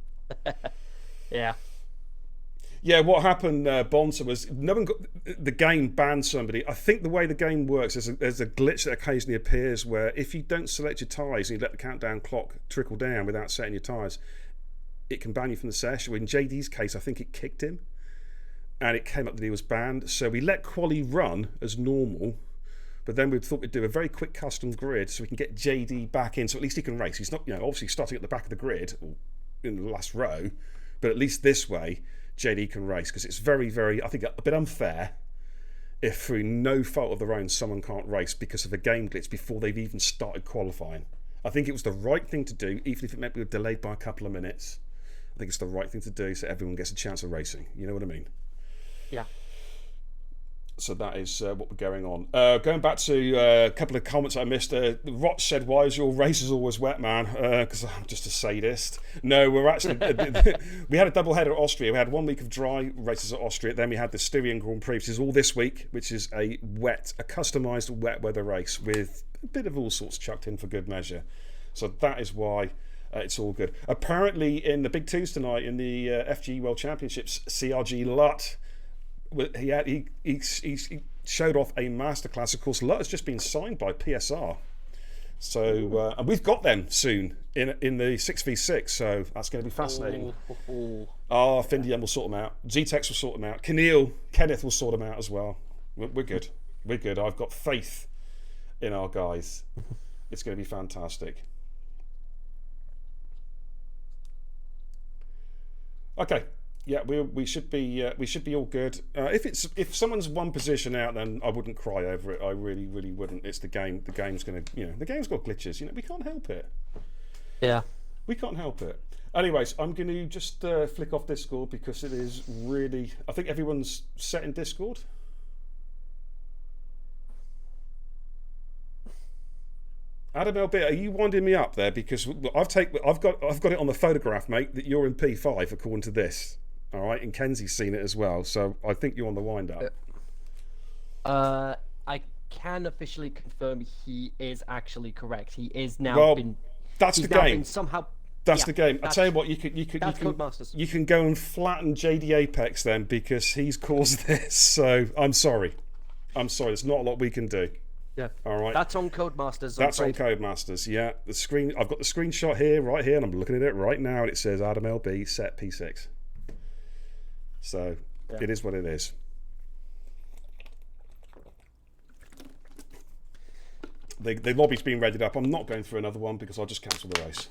Yeah. Yeah, what happened, Bonser, was no one got the game banned somebody. I think the way the game works, there's a glitch that occasionally appears where if you don't select your tyres and you let the countdown clock trickle down without setting your tyres, it can ban you from the session. In JD's case, I think it kicked him. And it came up that he was banned. So we let Quali run as normal, but then we thought we'd do a very quick custom grid so we can get JD back in, so at least he can race. He's not, obviously starting at the back of the grid or in the last row, but at least this way JD can race, because it's very, very, I think, a bit unfair if through no fault of their own someone can't race because of a game glitch before they've even started qualifying. I think it was the right thing to do, even if it meant we were delayed by a couple of minutes. I think it's the right thing to do so everyone gets a chance of racing. You know what I mean? Yeah. So that is what we're going on. Going back to a couple of comments I missed. Rot said, "Why is your races always wet, man?" Because I'm just a sadist. No, we're actually we had a double header at Austria. We had 1 week of dry races at Austria. Then we had the Styrian Grand Prix, which is all this week, which is a customised wet weather race with a bit of all sorts chucked in for good measure. So that is why it's all good. Apparently, in the Big Twos tonight, in the FG World Championships, CRG Lutt. He showed off a masterclass. Of course, a lot has just been signed by PSR. So, and we've got them soon in the 6v6, so that's going to be fascinating. Findian will sort them out. Zetex will sort them out. Kenneth will sort them out as well. We're good. We're good. I've got faith in our guys. It's going to be fantastic. Okay. Yeah, we should be all good. If someone's one position out, then I wouldn't cry over it. I really wouldn't. It's the game. The game's gonna, the game's got glitches. We can't help it. Yeah. We can't help it. Anyways, I'm going to just flick off Discord because it is really. I think everyone's set in Discord. Adam LB, are you winding me up there? Because I've got it on the photograph, mate, that you're in P5 according to this. All right, and Kenzie's seen it as well, so I think you're on the wind up. I can officially confirm he is actually correct. He is now That's the game. Somehow. That's the game. I tell you what, you can go and flatten JD Apex then because he's caused this. So I'm sorry. There's not a lot we can do. Yeah. All right. That's on Codemasters. That's on Codemasters. Yeah. The screen. I've got the screenshot here, right here, and I'm looking at it right now, and it says Adam LB set P6. So It is what it is. The lobby's been readied up. I'm not going through another one because I'll just cancel the race.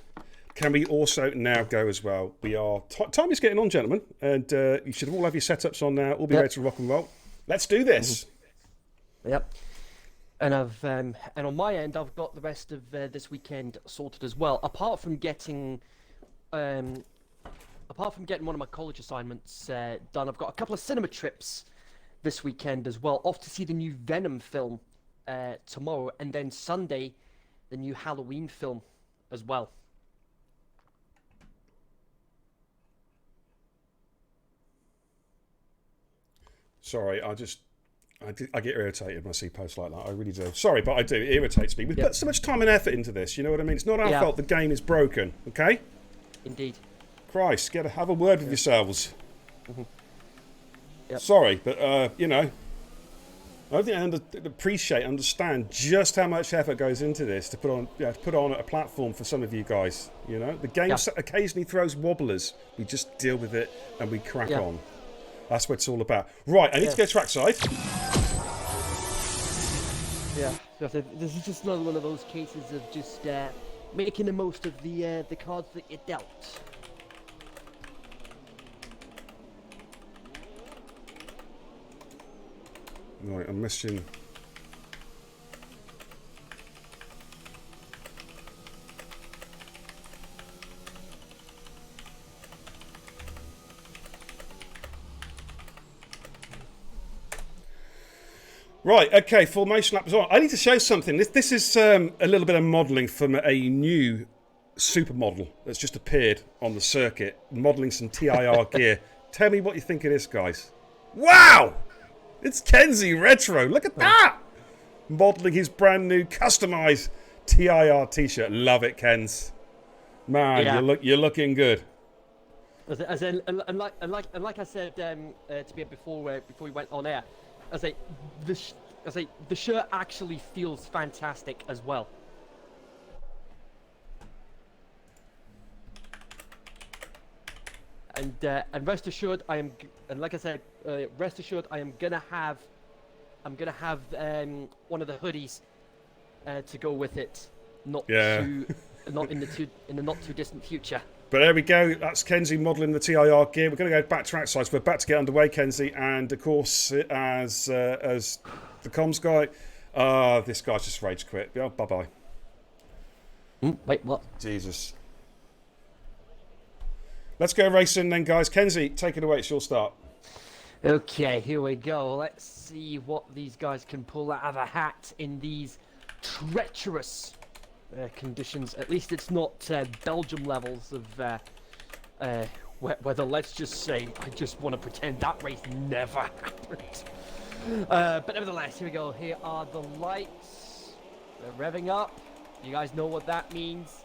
Can we also now go as well? We are. Time is getting on, gentlemen, and you should all have your setups on now. All be ready to rock and roll. Let's do this. Yep. And and on my end, I've got the rest of this weekend sorted as well. Apart from getting one of my college assignments done, I've got a couple of cinema trips this weekend as well. Off to see the new Venom film tomorrow, and then Sunday, the new Halloween film as well. Sorry, I get irritated when I see posts like that. I really do. Sorry, but I do. It irritates me. We put so much time and effort into this. You know what I mean? It's not our fault the game is broken. Okay? Indeed. Christ, have a word with yourselves. Yep. Sorry, but I don't think I understand just how much effort goes into this to put on a platform for some of you guys. The game occasionally throws wobblers. We just deal with it and we crack on. That's what it's all about. Right, I need to go trackside. Yeah, this is just another one of those cases of just making the most of the cards that you're dealt. Right, I'm missing. Right, okay, formation lap is on. I need to show something. This is a little bit of modelling from a new supermodel that's just appeared on the circuit, modelling some TIR gear. Tell me what you think of this, guys. Wow! It's Kenzie Retro. Look at that! Modelling his brand new customised TIR t-shirt. Love it, Kens. Man, you're looking good. And like I said to be before we went on air, the shirt actually feels fantastic as well. And rest assured, I am gonna have one of the hoodies to go with it. Not in the not too distant future. But there we go. That's Kenzie modelling the TIR gear. We're going to go back to trackside. So we're about to get underway, Kenzie. And of course, as the comms guy, this guy's just rage quit. Yeah, bye bye. Wait, what? Jesus. Let's go racing then, guys. Kenzie, take it away. It's your start. Okay, here we go. Let's see what these guys can pull out of a hat in these treacherous conditions. At least it's not Belgium levels of weather. Let's just say I just want to pretend that race never happened. But nevertheless, here we go. Here are the lights. They're revving up. You guys know what that means.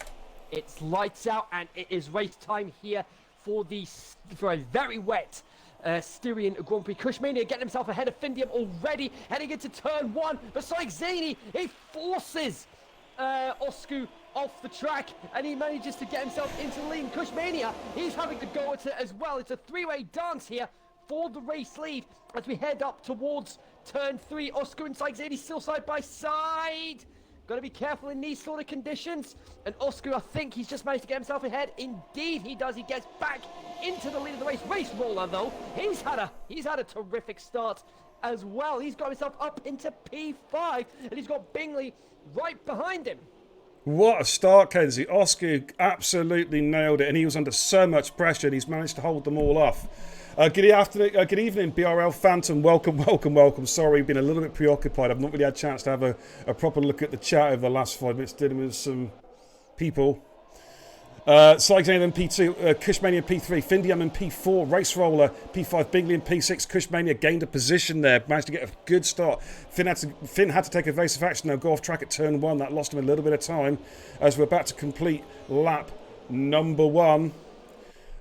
It's lights out, and it is race time here for a very wet Styrian Grand Prix. Kushmania getting himself ahead of Findium already, heading into turn 1. Besides Zany, he forces Osku off the track, and he manages to get himself into the lead. Kushmania, he's having to go at it as well. It's a three-way dance here for the race lead as we head up towards turn 3. Osku and Zany still side by side. Got to be careful in these sort of conditions. And Osku, I think he's just managed to get himself ahead. Indeed, he does. He gets back into the lead of the race. Race Roller, though, he's had a terrific start as well. He's got himself up into P5, and he's got Bingley right behind him. What a start, Kenzie. Osku absolutely nailed it, and he was under so much pressure, and he's managed to hold them all off. Good evening, BRL Phantom. Welcome. Sorry, we've been a little bit preoccupied. I've not really had a chance to have a proper look at the chat over the last 5 minutes, dealing with some people. Cycling in P2, Kushmania P3, Findium in P4, Race Roller P5, Bingley in P6. Kushmania gained a position there, managed to get a good start. Finn had to take evasive action, now go off track at turn 1. That lost him a little bit of time as we're about to complete lap number 1.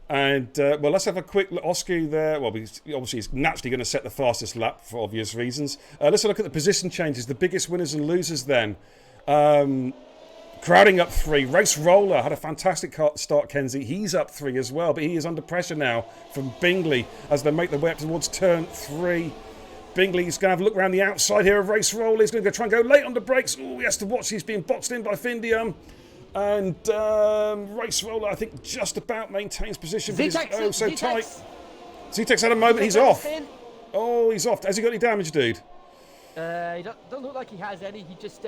And, well, let's have a quick look. Osku there. Well, obviously he's naturally going to set the fastest lap for obvious reasons. Let's look at the position changes. The biggest winners and losers then. Crowding up 3. Race Roller had a fantastic start, Kenzie. He's up 3 as well, but he is under pressure now from Bingley as they make their way up towards turn 3. Bingley's going to have a look around the outside here of Race Roller. He's going to try and go late on the brakes. Oh, he has to watch. He's being boxed in by Findium. And Race Roller, I think, just about maintains position. But it's so tight. Zetek's had a moment. He's off. Oh, he's off. Has he got any damage, dude? He don't look like he has any. He just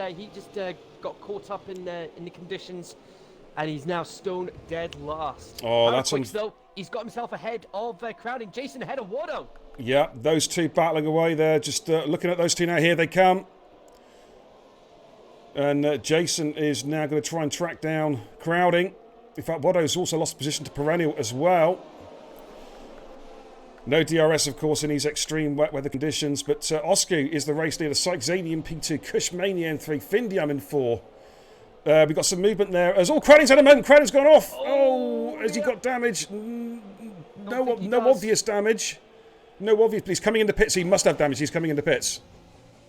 got caught up in the conditions, and he's now stone dead last. Oh, that's though. He's got himself ahead of crowding. Jason ahead of Watto. Yeah, those two battling away there. Just looking at those two now. Here they come. And Jason is now going to try and track down crowding. In fact, Watto's also lost position to Perennial as well. No DRS, of course, in these extreme wet weather conditions. But Osku is the race leader. Cyxania in P2. Kushmania in 3. Findium in 4. We've got some movement there. Crowding's had a moment. Crowding's gone off. Has he got damage? No obvious damage. No obvious. But he's coming into pits. He must have damage. He's coming into pits.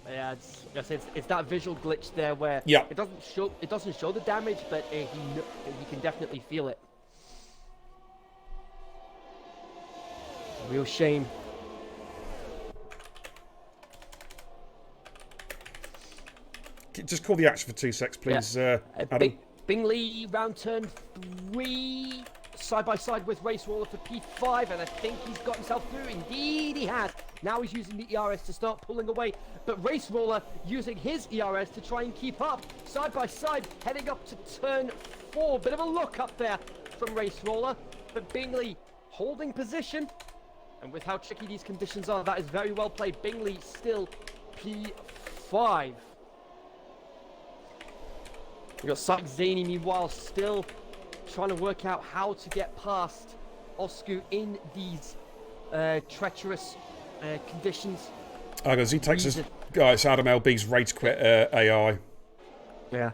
Yeah, it's that visual glitch there where it doesn't show the damage, but he can definitely feel it. Real shame. Just call the action for 2 secs, please, Adam. Bingley round turn 3, side by side with Race Roller for P5, and I think he's got himself through. Indeed, he has. Now he's using the ERS to start pulling away, but Race Roller using his ERS to try and keep up. Side by side, heading up to turn 4. Bit of a look up there from Race Roller, but Bingley holding position. And with how tricky these conditions are, that is very well played. Bingley still P5. We've got Cyxania meanwhile still trying to work out how to get past Osku in these treacherous conditions. Because he takes his guys, Adam LB's rage quit AI. Yeah.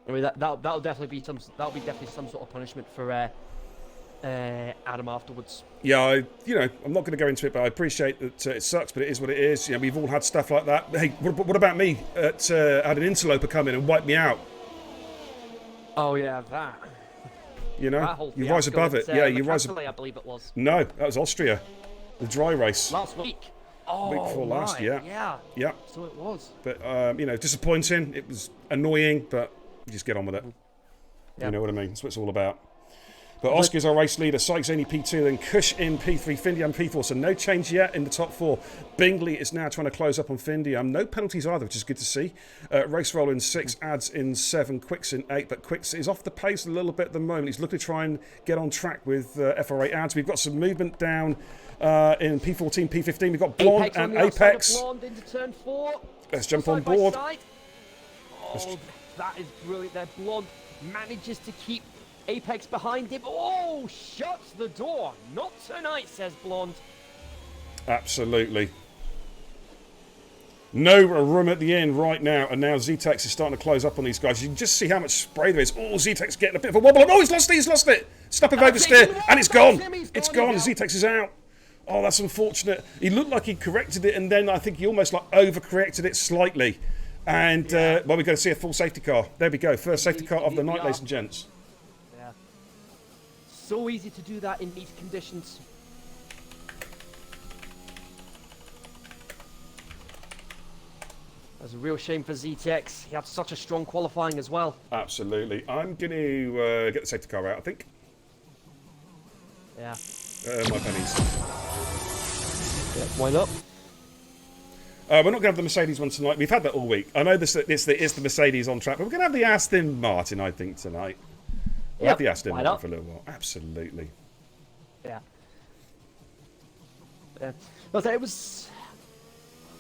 I mean that'll definitely be some sort of punishment for Adam afterwards. Yeah, I'm not going to go into it, but I appreciate that it sucks, but it is what it is. We've all had stuff like that. Hey, what about me? Had an interloper come in and wipe me out. Oh yeah, that. You rise above it. Yeah, you rise. I believe it was. No, that was Austria, the dry race. Last week. Oh, week before last, yeah. Yeah. So it was. But disappointing. It was annoying, but you just get on with it. Yeah. You know what I mean? That's what it's all about. But Oscar's our race leader, Cyxania P2, then Kush in P3, Findium P4, so no change yet in the top 4. Bingley is now trying to close up on Findium. No penalties either, which is good to see. Race Roller in 6, Ads in 7, Quicks in 8, but Quicks is off the pace a little bit at the moment. He's looking to try and get on track with FRA Ads. We've got some movement down in P14, P15. We've got Blonde and Apex. Blonde into turn 4. Let's jump on board. Oh, that is brilliant there. Blonde manages to keep Apex behind him. Oh, shuts the door. Not tonight, says Blonde. Absolutely. No room at the end right now, and now Zetex is starting to close up on these guys. You can just see how much spray there is. Oh, Zetex getting a bit of a wobble. Oh, he's lost it. Snap of oversteer, and it's gone. It's gone. Zetex is out. Oh, that's unfortunate. He looked like he corrected it, and then I think he almost like overcorrected it slightly. And, well, we're going to see a full safety car. There we go. First safety car of the night, ladies and gents. Yeah. So easy to do that in these conditions. That's a real shame for ZTX. He had such a strong qualifying as well. Absolutely. I'm going to get the safety car out, I think. Yeah. My pennies. Yeah, why not? We're not going to have the Mercedes one tonight. We've had that all week. I know it's the Mercedes on track, but we're going to have the Aston Martin, I think, tonight. We'll have the Aston Martin for a little while. Absolutely. Yeah. But it was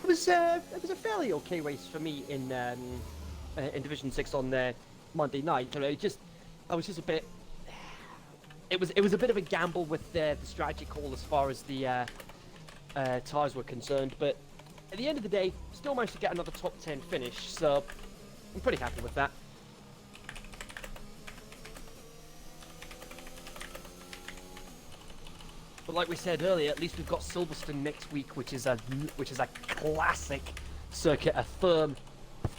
a fairly okay race for me in Division 6 on Monday night. I was just a bit. It was a bit of a gamble with the strategy call as far as the tyres were concerned, but at the end of the day, still managed to get another top 10 finish, so I'm pretty happy with that. But like we said earlier, at least we've got Silverstone next week, which is a classic circuit, a firm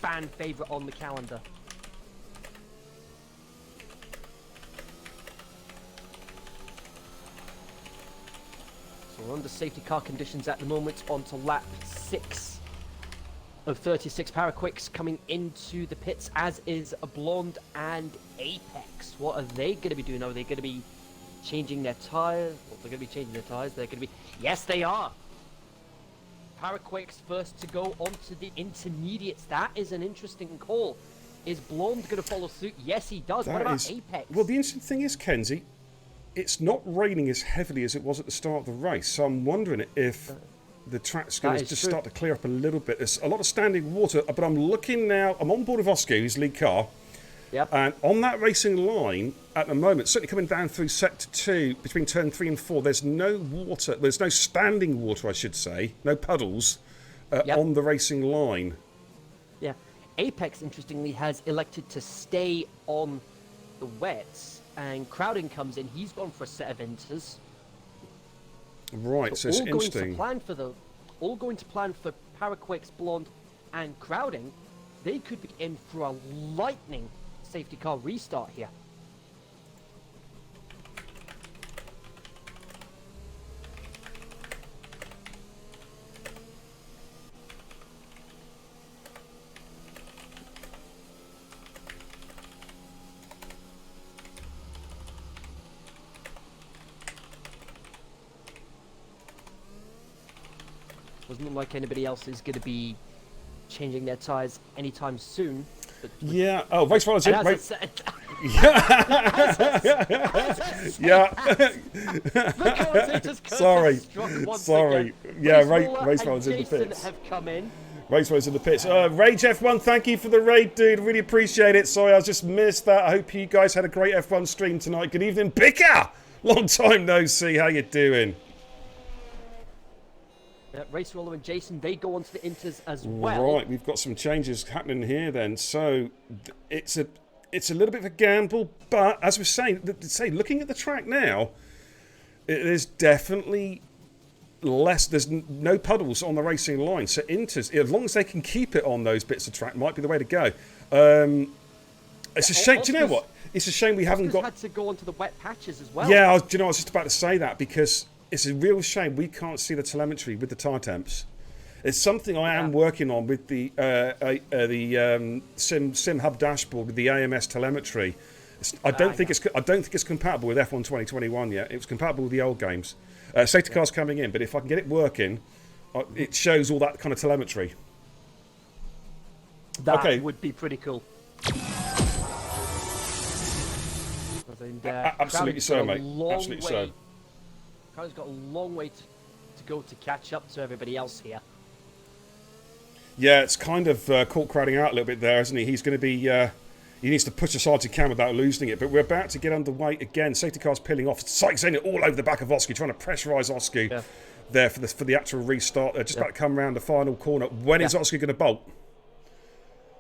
fan favourite on the calendar. So we're under safety car conditions at the moment, on to lap 6 of 36. Paraquicks coming into the pits, as is Blonde and Apex. What are they going to be doing? Are they going to be changing their tyres? Well, they're going to be changing their tyres. They're going to be... Yes, they are! Paraquicks first to go onto the intermediates. That is an interesting call. Is Blonde going to follow suit? Yes, he does. What about Apex? Well, the interesting thing is, Kenzie, it's not raining as heavily as it was at the start of the race, so I'm wondering if the track's going to just start to clear up a little bit. There's a lot of standing water, but I'm looking now. I'm on board with Oscar, his lead car. Yep. And on that racing line at the moment, certainly coming down through sector 2, between turn 3 and 4, there's no water. There's no standing water, I should say. No puddles on the racing line. Yeah. Apex, interestingly, has elected to stay on the wets, and Crowding comes in. He's gone for a set of inters. Right, so it's interesting. All going to plan for Paraquicks, Blonde, and Crowding. They could be in for a lightning safety car restart here. Doesn't look like anybody else is going to be changing their tyres anytime soon. Yeah. Oh, race riders in. Sorry. Yeah, race riders in the pits. Have come in. Race riders in the pits. Rage F1, thank you for the raid, dude. Really appreciate it. Sorry, I just missed that. I hope you guys had a great F1 stream tonight. Good evening, Picker. Long time no see. How you doing? Race Roller and Jason, they go onto the inters as well. Right, we've got some changes happening here then. So it's a little bit of a gamble, but as we're saying, looking at the track now, there's definitely less. There's no puddles on the racing line. So inters, as long as they can keep it on those bits of track, might be the way to go. It's a shame. Do you know what? It's a shame we haven't got. Had to go onto the wet patches as well. Yeah, I was just about to say that because. It's a real shame we can't see the telemetry with the tyre temps. It's something I am working on with the Sim Hub dashboard with the AMS telemetry. I don't think it's compatible with F1 2021 yet. It was compatible with the old games. Safety cars coming in, but if I can get it working, it shows all that kind of telemetry. That would be pretty cool. Absolutely so, mate. Absolutely so. Crowd's got a long way to go to catch up to everybody else here. Yeah, it's kind of caught Crowding out a little bit there, isn't he? He's going to be... he needs to push as hard as he can without losing it. But we're about to get underway again. Safety car's peeling off. Sykes in it all over the back of Oski, trying to pressurise Oski there for the actual restart. They're just about to come round the final corner. When is Oski going to bolt?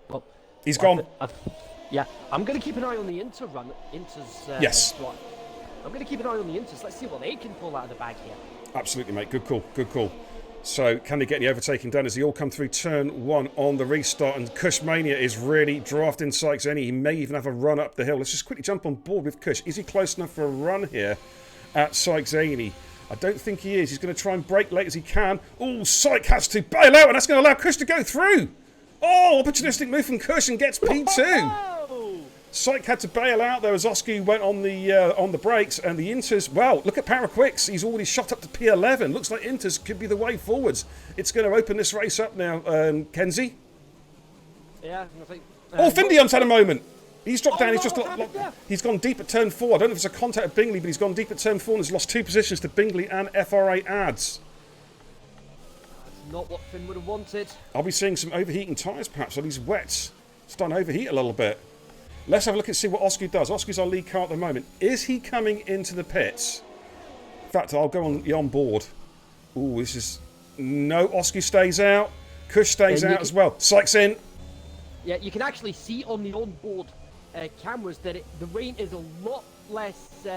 Well, he's gone. I'm going to keep an eye on the Inters. Yes. I'm going to keep an eye on the Inters. Let's see what they can pull out of the bag here. Absolutely, mate. Good call. Good call. So, can they get the overtaking done as they all come through turn 1 on the restart? And Kush Mania is really drafting Sykes Eni. He may even have a run up the hill. Let's just quickly jump on board with Kush. Is he close enough for a run here at Sykes Eni? I don't think he is. He's going to try and brake late as he can. Oh, Syke has to bail out, and that's going to allow Kush to go through. Oh, opportunistic move from Kush and gets P2. Syke had to bail out there as Oski went on the brakes, and the Inters, well, look at Paraquicks. He's already shot up to P11. Looks like Inters could be the way forwards. It's going to open this race up now, Kenzie. Yeah, I think. Findium's had a moment. He's dropped down. no, He's what happened there? he's gone deep at turn 4. I don't know if it's a contact of Bingley, but he's gone deep at turn 4 and has lost 2 positions to Bingley and FRA ads. That's not what Finn would have wanted. I'll be seeing some overheating tyres perhaps on these wets. Starting to overheat a little bit. Let's have a look and see what Oski does. Oski's our lead car at the moment. Is he coming into the pits? In fact, I'll go on board. Ooh, this is... No, Oski stays out. Kush stays out as well. Sykes in. Yeah, you can actually see on the onboard cameras that the rain is a lot less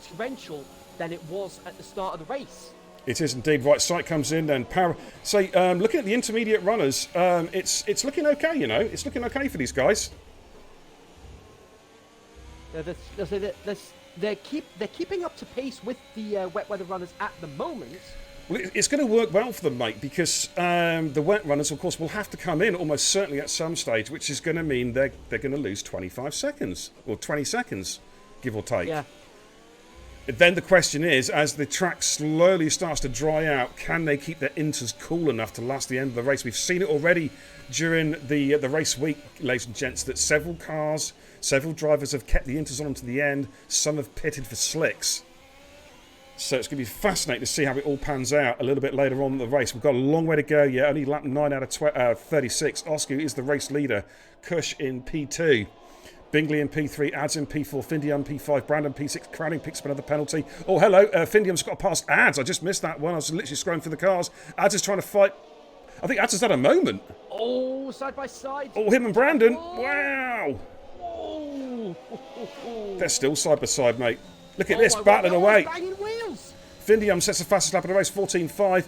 torrential than it was at the start of the race. It is indeed. Right, Syke comes in then. Looking at the intermediate runners, it's looking okay, you know. It's looking okay for these guys. They're keeping up to pace with the wet weather runners at the moment. Well, it's going to work well for them, mate, because the wet runners, of course, will have to come in almost certainly at some stage, which is going to mean they're going to lose 25 seconds, or 20 seconds, give or take. Yeah. Then the question is, as the track slowly starts to dry out, can they keep their inters cool enough to last the end of the race? We've seen it already during the race week, ladies and gents, that several cars, several drivers have kept the inters on to the end. Some have pitted for slicks. So it's going to be fascinating to see how it all pans out a little bit later on in the race. We've got a long way to go yet. Only lap 9 out of 36. Oski is the race leader. Kush in P2. Bingley in P3. Ads in P4. Findium P5. Brandon P6. Crowning picks up another penalty. Oh, hello. Findium's got past Ads. I just missed that one. I was literally scrolling through the cars. Ads is trying to fight. I think Ads has had a moment. Oh, side by side. Oh, him and Brandon. Wow. Oh. They're still side by side, mate. Look at this, battling away. Banging wheels. Findium sets the fastest lap of the race, 14.5.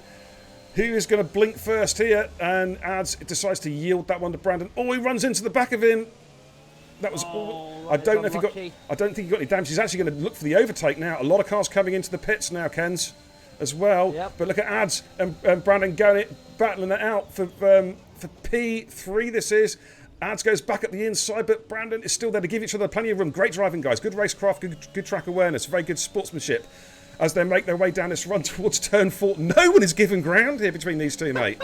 Who is going to blink first here? And Ads decides to yield that one to Brandon. Oh, he runs into the back of him. That was all. I don't know if he got. I don't think he got any damage. He's actually going to look for the overtake now. A lot of cars coming into the pits now, Kens, as well. Yep. But look at Ads and Brandon battling it out for P3. This is. Ads goes back at the inside, but Brandon is still there to give each other plenty of room. Great driving, guys. Good racecraft, good track awareness, very good sportsmanship. As they make their way down this run towards turn 4, no one is giving ground here between these two, mate.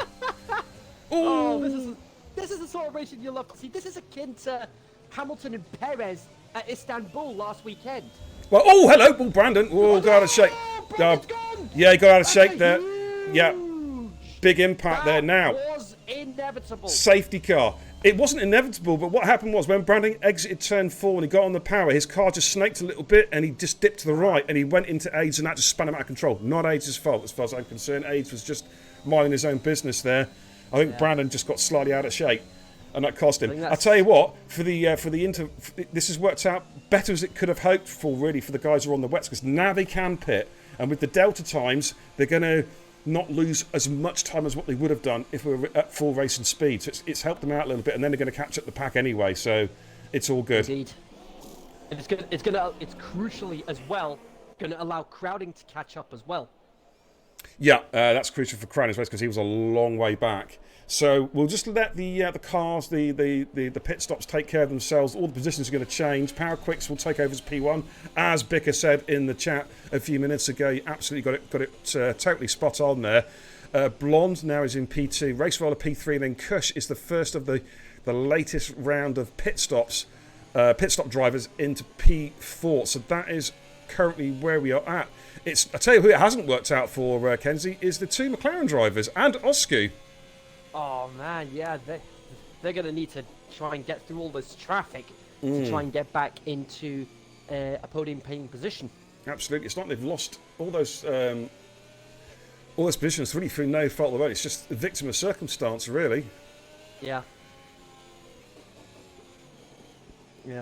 Oh, this is the sort of racing you love to see. This is akin to Hamilton and Perez at Istanbul last weekend. Well, oh, hello, oh, Brandon. Oh, got out of shape. Brandon's gone. Yeah, he got out of shape there. Huge. Yeah, big impact there now. Was inevitable. Safety car. It wasn't inevitable, but what happened was when Brandon exited turn 4 and he got on the power, his car just snaked a little bit and he just dipped to the right and he went into Aids and that just spun him out of control. Not Aids' fault as far as I'm concerned. Aids was just minding his own business there. I think Brandon just got slightly out of shape and that cost him. I tell you what, for the this has worked out better as it could have hoped for, really, for the guys who are on the wets, because now they can pit, and with the delta times, they're going to not lose as much time as what they would have done if we were at full racing speed. So it's helped them out a little bit, and then they're going to catch up the pack anyway. So it's all good. Indeed. And it's crucially as well going to allow crowding to catch up as well. Yeah, that's crucial for Crowding as well, because he was a long way back. So we'll just let the cars, the pit stops take care of themselves. All the positions are going to change. Power Quicks will take over as P1. As Bicker said in the chat a few minutes ago, you absolutely got it totally spot on there. Blonde now is in P2. Race Roller P3, and then Kush is the first of the latest round of pit stop drivers into P4. So that is currently where we are at. I tell you who it hasn't worked out for, Kenzie, is the two McLaren drivers and Osku. Oh man, yeah, they're going to need to try and get through all this traffic to try and get back into a podium-paying position. Absolutely, it's not they've lost all those positions really through no fault of their own. It's just a victim of circumstance, really. Yeah. Yeah.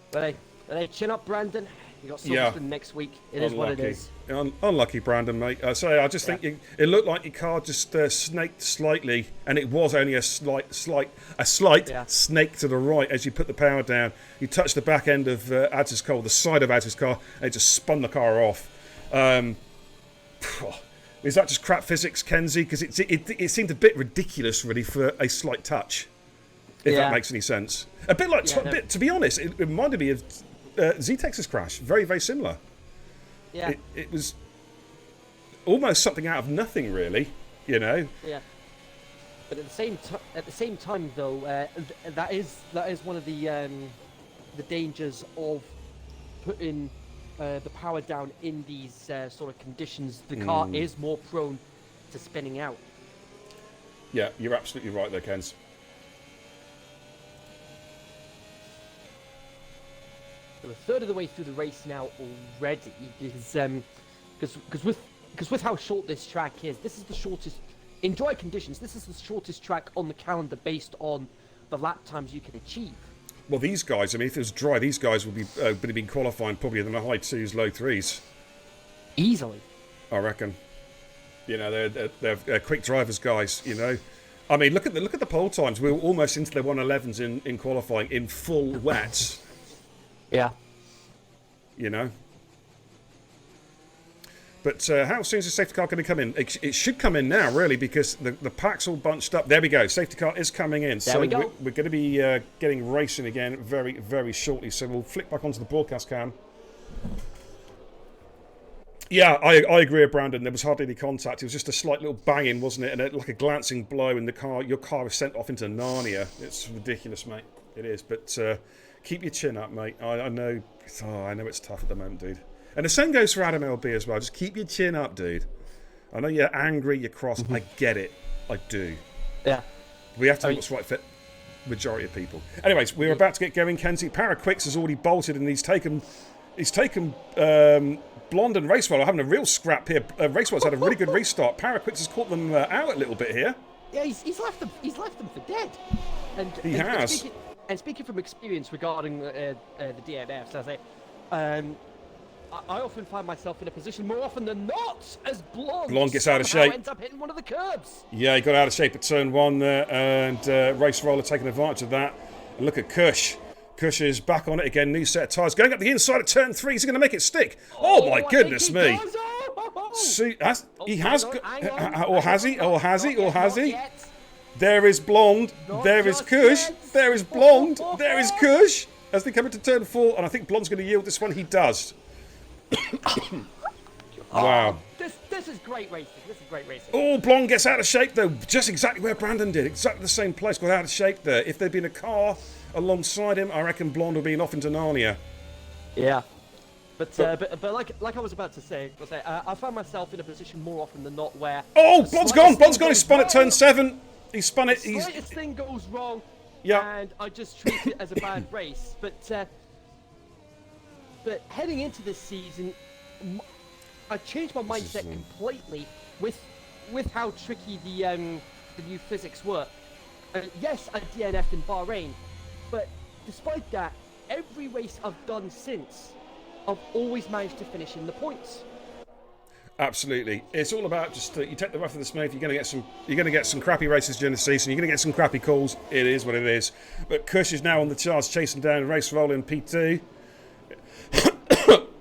But hey, chin up, Brandon. You got Silverstone next week. It is what it is. Unlucky, Brandon, mate. I just think it looked like your car just snaked slightly, and it was only a slight snake to the right as you put the power down. You touched the back end of Ads's car, the side of Ads's car, and it just spun the car off. Is that just crap physics, Kenzie? Because it seemed a bit ridiculous, really, for a slight touch. If that makes any sense. A bit like, to be honest, it reminded me of Z-Tex's crash. Very, very similar. Yeah. It was almost something out of nothing, really. You know. Yeah. But at the same time, though, that is one of the dangers of putting the power down in these sort of conditions. The car is more prone to spinning out. Yeah, you're absolutely right there, Kens. We're a third of the way through the race now already, because with how short this track is, this is the shortest, in dry conditions, this is the shortest track on the calendar based on the lap times you can achieve. Well, these guys, I mean, if it was dry, these guys would have been qualifying probably in the high 2s, low 3s. Easily. I reckon. You know, they're quick drivers, guys, you know. I mean, look at the pole times. We were almost into their 111s in qualifying in full wets. Yeah. You know. But how soon is the safety car going to come in? It should come in now, really, because the pack's all bunched up. There we go. Safety car is coming in. There we go. We're going to be getting racing again very, very shortly. So we'll flick back onto the broadcast cam. Yeah, I agree with Brandon. There was hardly any contact. It was just a slight little banging, wasn't it? And like a glancing blow, and your car is sent off into Narnia. It's ridiculous, mate. It is. But keep your chin up, mate. I know it's tough at the moment, dude. And the same goes for Adam LB as well. Just keep your chin up, dude. I know you're angry, you're cross. I get it. I do. Yeah. We have to do what's right for majority of people. Anyways, we're about to get going, Kenzie. Paraquix has already bolted, and he's taken Blonde and Racewell are having a real scrap here. Racewell's had a really good restart. Paraquix has caught them out a little bit here. Yeah, he's left them for dead. He has. Speaking from experience regarding the DNFs, I say, I often find myself in a position more often than not as Blonde gets out of shape. Ends up hitting one of the curbs. Yeah, he got out of shape at turn 1 there, and Racewell taking advantage of that. And look at Cush. Cush is back on it again. New set of tyres going up the inside of turn 3. Is he going to make it stick? Oh my goodness me! See, he has got, or has he? Or has he? Or has he? There is Blonde. There is Cush. There is Blonde. There is Cush. As they come into turn 4, and I think Blonde's going to yield this one. He does. Wow. This is great racing. This is great racing. Oh, Blonde gets out of shape though. Just exactly where Brandon did. Exactly the same place. Got out of shape there. If there'd been a car alongside him, I reckon Blonde would be off into Narnia. Yeah. But like I was about to say, I find myself in a position more often than not where... Oh, Blonde's gone! Blonde's gone! He spun at turn 7. He spun it. The slightest thing goes wrong, yeah, and I just treat it as a bad race. But heading into this season, I changed my mindset completely with how tricky the new physics were. Yes, I DNF'd in Bahrain, but despite that, every race I've done since, I've always managed to finish in the points. Absolutely, it's all about just you take the rough of the smooth. You're going to get some crappy races during the season. You're going to get some crappy calls. It is what it is. But Cush is now on the charge, chasing down Racewell in P2.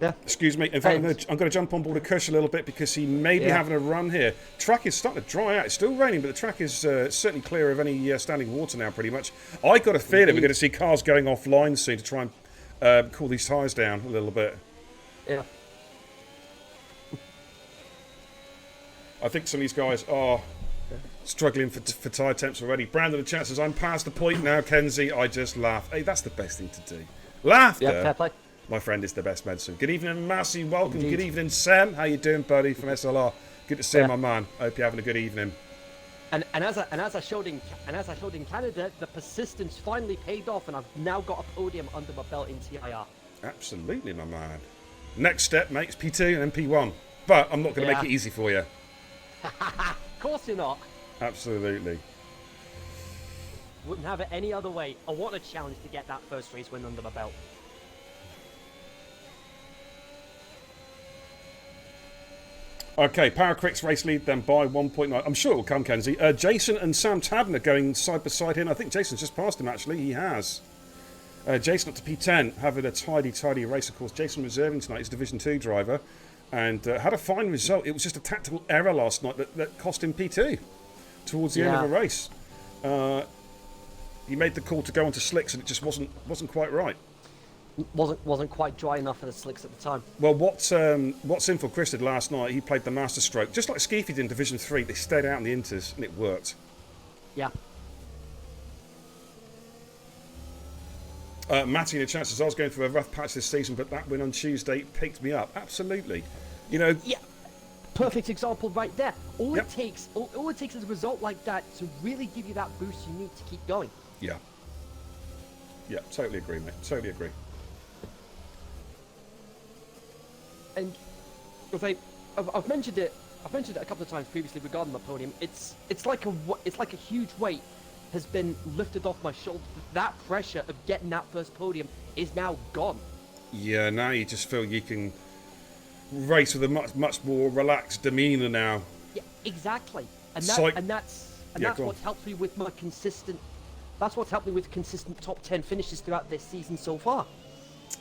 Yeah. Excuse me. In fact, I'm going to jump on board a Cush a little bit because he may be having a run here. Track is starting to dry out. It's still raining, but the track is certainly clear of any standing water now, pretty much. I got a feeling we're going to see cars going offline soon to try and cool these tyres down a little bit. Yeah. I think some of these guys are struggling for tyre temps already. Brandon, the chat says, I'm past the point now, Kenzie. I just laugh. Hey, that's the best thing to do. Laughter, fair play. My friend, is the best medicine. Good evening, Massey. Welcome. Indeed. Good evening, Sam. How you doing, buddy, from SLR? Good to see you, my man. Hope you're having a good evening. And as I showed in Canada, the persistence finally paid off, and I've now got a podium under my belt in TIR. Absolutely, my man. Next step, makes P2 and then P1. But I'm not going to make it easy for you. Of course you're not. Absolutely. Wouldn't have it any other way. I want a challenge to get that first race win under my belt. Okay, Paracrix race lead then by 1.9. I'm sure it will come, Kenzie. Jason and Sam Tabner going side by side here. And I think Jason's just passed him, actually. He has. Jason up to P10, having a tidy race, of course. Jason reserving tonight. He's a Division 2 driver. And had a fine result. It was just a tactical error last night that cost him P2 towards the end of the race. He made the call to go onto slicks, and it just wasn't quite right. Wasn't quite dry enough for the slicks at the time. Well, what Sinful Chris did last night, he played the master stroke. Just like Skeefy did in Division 3, they stayed out in the inters, and it worked. Yeah. Matty in the chat says, I was going through a rough patch this season, but that win on Tuesday picked me up. Absolutely. You know... Yeah. Perfect example right there. All it takes is a result like that to really give you that boost you need to keep going. Yeah. Yeah, totally agree, mate. Totally agree. And I've mentioned it a couple of times previously regarding my podium. It's like a huge weight has been lifted off my shoulders. That pressure of getting that first podium is now gone. Yeah, now you just feel you can race with a much more relaxed demeanour now. Yeah, exactly. And that's what helps me with my consistent. That's what's helped me with consistent top 10 finishes throughout this season so far.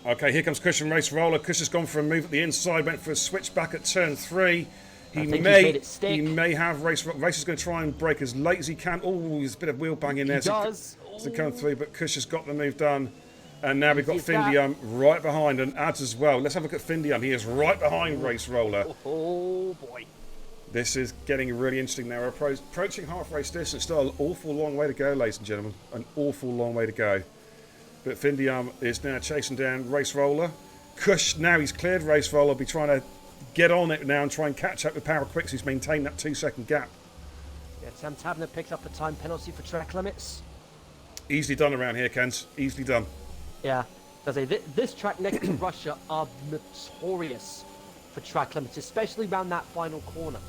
Okay, here comes Cush and Race Roller. Cush has gone for a move at the inside, went for a switch back at turn 3. He may have Race is going to try and brake as late as he can. Oh, there's a bit of wheel bang in there. He does. To come through, but Cush has got the move done. And now we've got Findium right behind, and Ads as well. Let's have a look at Findium. He is right behind Race Roller. Oh boy. This is getting really interesting now. We're approaching half race distance. Still an awful long way to go, ladies and gentlemen. An awful long way to go. But Findium is now chasing down Race Roller. Cush, now he's cleared Race Roller, will be trying to get on it now and try and catch up with Paraquix, who's maintained that 2-second gap. Yeah, Sam Tabner picked up a time penalty for track limits. Easily done around here, Kens. Easily done. Yeah. This track next to Russia are notorious for track limits, especially around that final corner.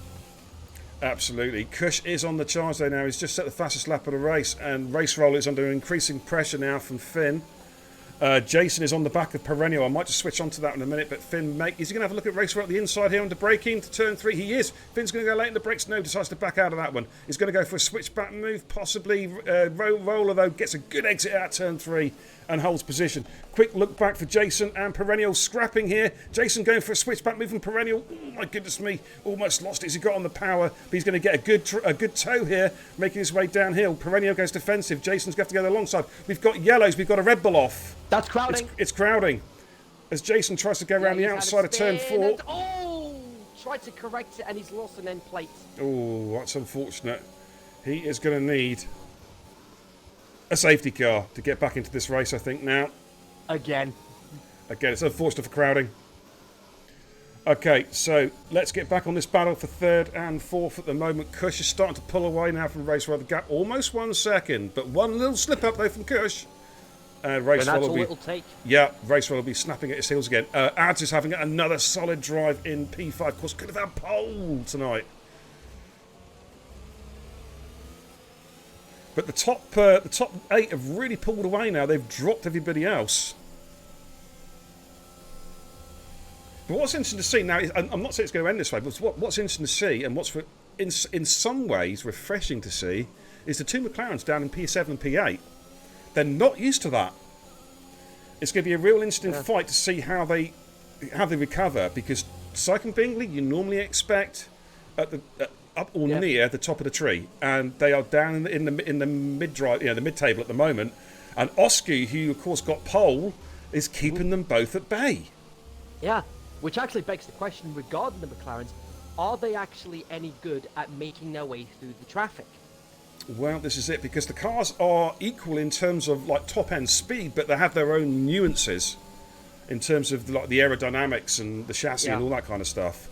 Absolutely. Cush is on the charge there now. He's just set the fastest lap of the race, and Race Roller is under increasing pressure now from Finn. Jason is on the back of Perennial. I might just switch on to that in a minute, but Finn, is he going to have a look at Race Roller at the inside here under braking to turn 3? He is. Finn's going to go late in the brakes. No, decides to back out of that one. He's going to go for a switchback move, possibly. Roller, though, gets a good exit out turn 3 and holds position. Quick look back for Jason and Perennial scrapping here. Jason going for a switchback move from Perennial. Oh, my goodness me. Almost lost it as he got on the power, but he's going to get a good tow here, making his way downhill. Perennial goes defensive. Jason's going to have to go alongside. We've got yellows. We've got a Red Bull off. That's crowding. It's crowding. As Jason tries to go around the outside of turn 4. Tried to correct it and he's lost an end plate. Oh, that's unfortunate. He is going to need a safety car to get back into this race, I think, now. Again, it's unfortunate for crowding. Okay, so let's get back on this battle for 3rd and 4th at the moment. Cush is starting to pull away now from Race Roller. The gap almost 1 second, but one little slip up though from Cush. Race Roller will it'll take. Yeah, Race Roller will be snapping at his heels again. Ads is having another solid drive in P5. Of course, could have had pole tonight. But the top 8 have really pulled away now. They've dropped everybody else. But what's interesting to see now, I'm not saying it's going to end this way, but what's interesting to see, and what's in some ways refreshing to see, is the 2 McLarens down in P7 and P8. They're not used to that. It's going to be a real interesting fight to see how they recover, because Syke and Bingley you normally expect at the up or near the top of the tree, and they are down in the mid drive, the mid table at the moment. And Oski, who of course got pole, is keeping them both at bay. Yeah, which actually begs the question regarding the McLarens: are they actually any good at making their way through the traffic? Well, this is it, because the cars are equal in terms of like top end speed, but they have their own nuances in terms of like the aerodynamics and the chassis and all that kind of stuff.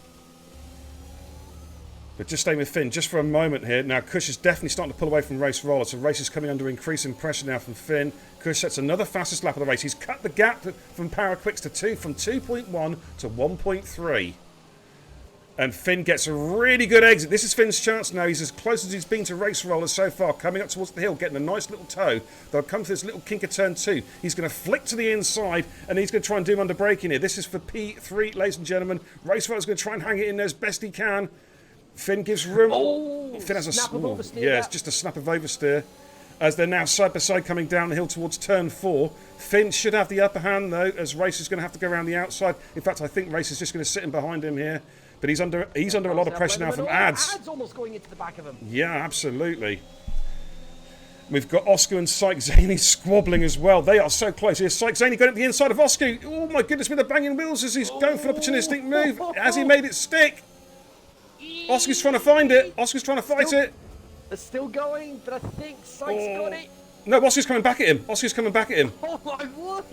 But just staying with Finn just for a moment here. Now Cush is definitely starting to pull away from Race Roller, so Race is coming under increasing pressure now from Finn. Cush sets another fastest lap of the race. He's cut the gap from Paraquix to 2, from 2.1 to 1.3. And Finn gets a really good exit. This is Finn's chance now. He's as close as he's been to race roller so far. Coming up towards the hill, getting a nice little toe. They'll come to this little kink of turn 2. He's going to flick to the inside, and he's going to try and do him under braking here. This is for P3, ladies and gentlemen. Race roller's going to try and hang it in there as best he can. Finn gives room. Oh, Finn has a snap of oversteer. yeah, it's just a snap of oversteer. As they're now side by side coming down the hill towards turn 4. Finn should have the upper hand though, as Race is going to have to go around the outside. In fact, I think Race is just going to sit in behind him here. But he's under a lot of pressure now from Ads. Ads almost going into the back of him. Yeah, absolutely. We've got Oscar and Syke Zaney squabbling as well. They are so close. Here's Syke Zaney going at the inside of Oscar. Oh my goodness, with the banging wheels as he's going for an opportunistic move. Has he made it stick? Oscar's trying to find it. Oscar's trying to fight it. They're still going, but I think Syke's got it. No, Oscar's coming back at him. Oscar's coming back at him. Oh my word!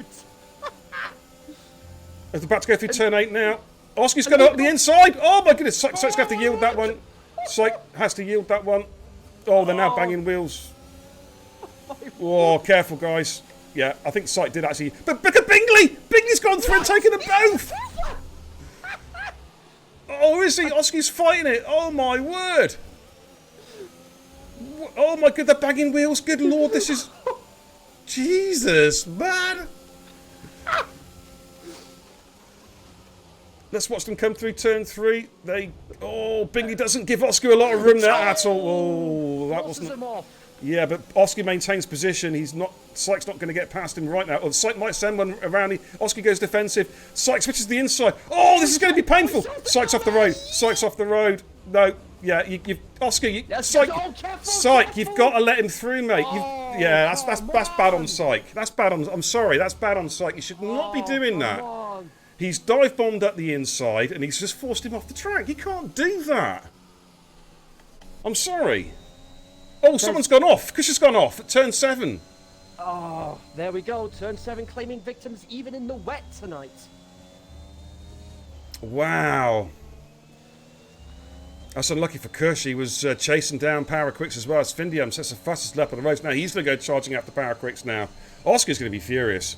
They're about to go through turn 8 now. Oscar's going up the inside. Oh my goodness, Syke's going to have to yield that one. Syke has to yield that one. Oh, they're now banging wheels. Oh, careful, guys. Yeah, I think Syke did actually. But look at Bingley! Bingley's gone through and taken them both! Oh, is he? Oscar's fighting it. Oh my word! Oh my god, they're banging wheels. Good lord, this is. Jesus, man! Let's watch them come through turn 3. Oh, Bingley doesn't give Oscar a lot of room there at all. Oh, that wasn't. Yeah, but Oscar maintains position. Syke's not going to get past him right now. Or Syke might send one around. Oscar goes defensive. Syke switches the inside. Oh, this is going to be painful. Syke's off the road. Syke's off the road. No, yeah, Oscar, Syke, you've got to let him through, mate. Yeah, that's bad on Syke. That's bad on. I'm sorry, that's bad on Syke. You should not be doing that. He's dive bombed up the inside, and he's just forced him off the track. You can't do that. I'm sorry. Oh, someone's gone off. Kush has gone off at turn 7. Oh, there we go. Turn 7 claiming victims even in the wet tonight. Wow. That's unlucky for Kush. He was chasing down Power Quicks as well as Findium. Sets the fastest lap on the road. Now he's going to go charging after Power Quicks now. Oscar's going to be furious.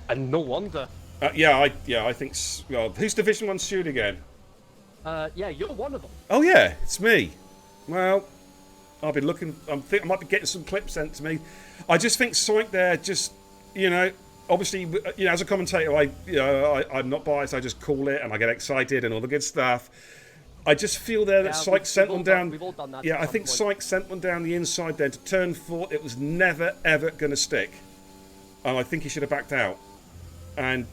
And no wonder. I think. Well, who's Division 1 steward again? Yeah, you're one of them. Oh yeah, it's me. Well, I'll be looking. I might be getting some clips sent to me. I just think Syke there, just obviously, as a commentator, I'm not biased. I just call it and I get excited and all the good stuff. I just feel there that Syke sent one down. We've all done that. Yeah, I think Syke sent one down the inside there to turn 4. It was never ever going to stick, and I think he should have backed out. And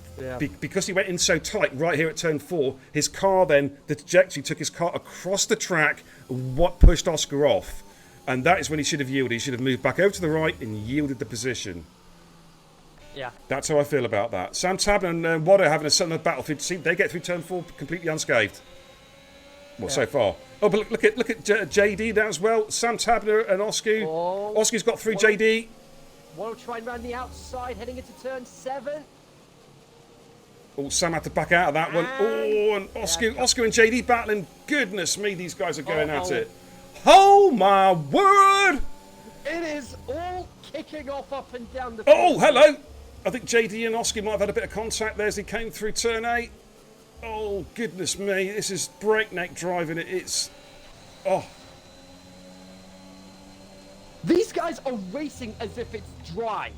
because he went in so tight right here at turn 4, his car then, the trajectory took his car across the track, what pushed Oscar off. And that is when he should have yielded. He should have moved back over to the right and yielded the position. Yeah. That's how I feel about that. Sam Tabner and Waddo having a similar battlefield. See, they get through turn 4 completely unscathed. Well, so far. Oh, but look at JD there as well. Sam Tabner and Oscar. Oh, Oscar's got through JD. Want to try and run the outside, heading into turn 7. Oh, Sam had to back out of that one. Oh, and Oscar and JD battling. Goodness me, these guys are going at it. Oh, my word! It is all kicking off up and down the field. field. Oh, hello! I think JD and Oscar might have had a bit of contact there as he came through turn 8. Oh, goodness me. This is breakneck driving. It's... Oh. These guys are racing as if it's dry.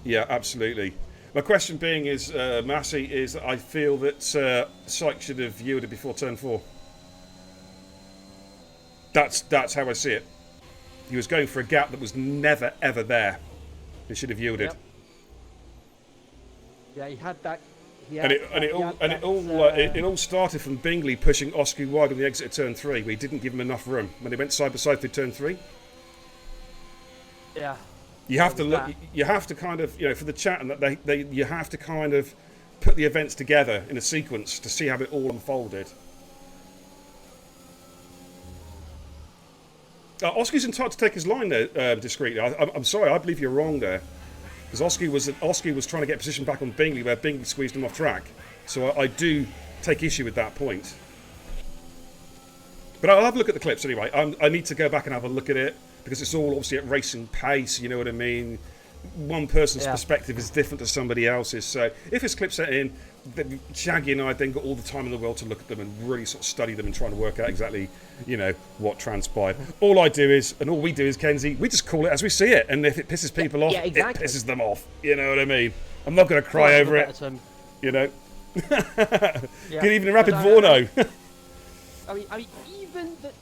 Yeah, absolutely. My question being is, Massey, is that I feel that Syke should have yielded before turn 4. That's how I see it. He was going for a gap that was never, ever there. He should have yielded. Yep. Yeah, he had that. It all started from Bingley pushing Oscar wide on the exit of turn 3, where he didn't give him enough room when they went side by side through turn 3. Yeah. You have to look. You have to kind of, for the chat, and that you have to kind of put the events together in a sequence to see how it all unfolded. Oscar's entitled to take his line there discreetly. I'm sorry, I believe you're wrong there, because Oscar was trying to get position back on Bingley where Bingley squeezed him off track. So I do take issue with that point. But I'll have a look at the clips anyway. I need to go back and have a look at it, because it's all obviously at racing pace, you know what I mean? one person's Yeah. perspective is different to somebody else's. So if it's clip set in, then Shaggy and I then got all the time in the world to look at them and really sort of study them and try to work out exactly, what transpired. All I do is, and all we do is, Kenzie, we just call it as we see it. And if it pisses people off, exactly. it pisses them off. You know what I mean? I'm not going to cry over it. Good evening, Rapid Vorno. I mean,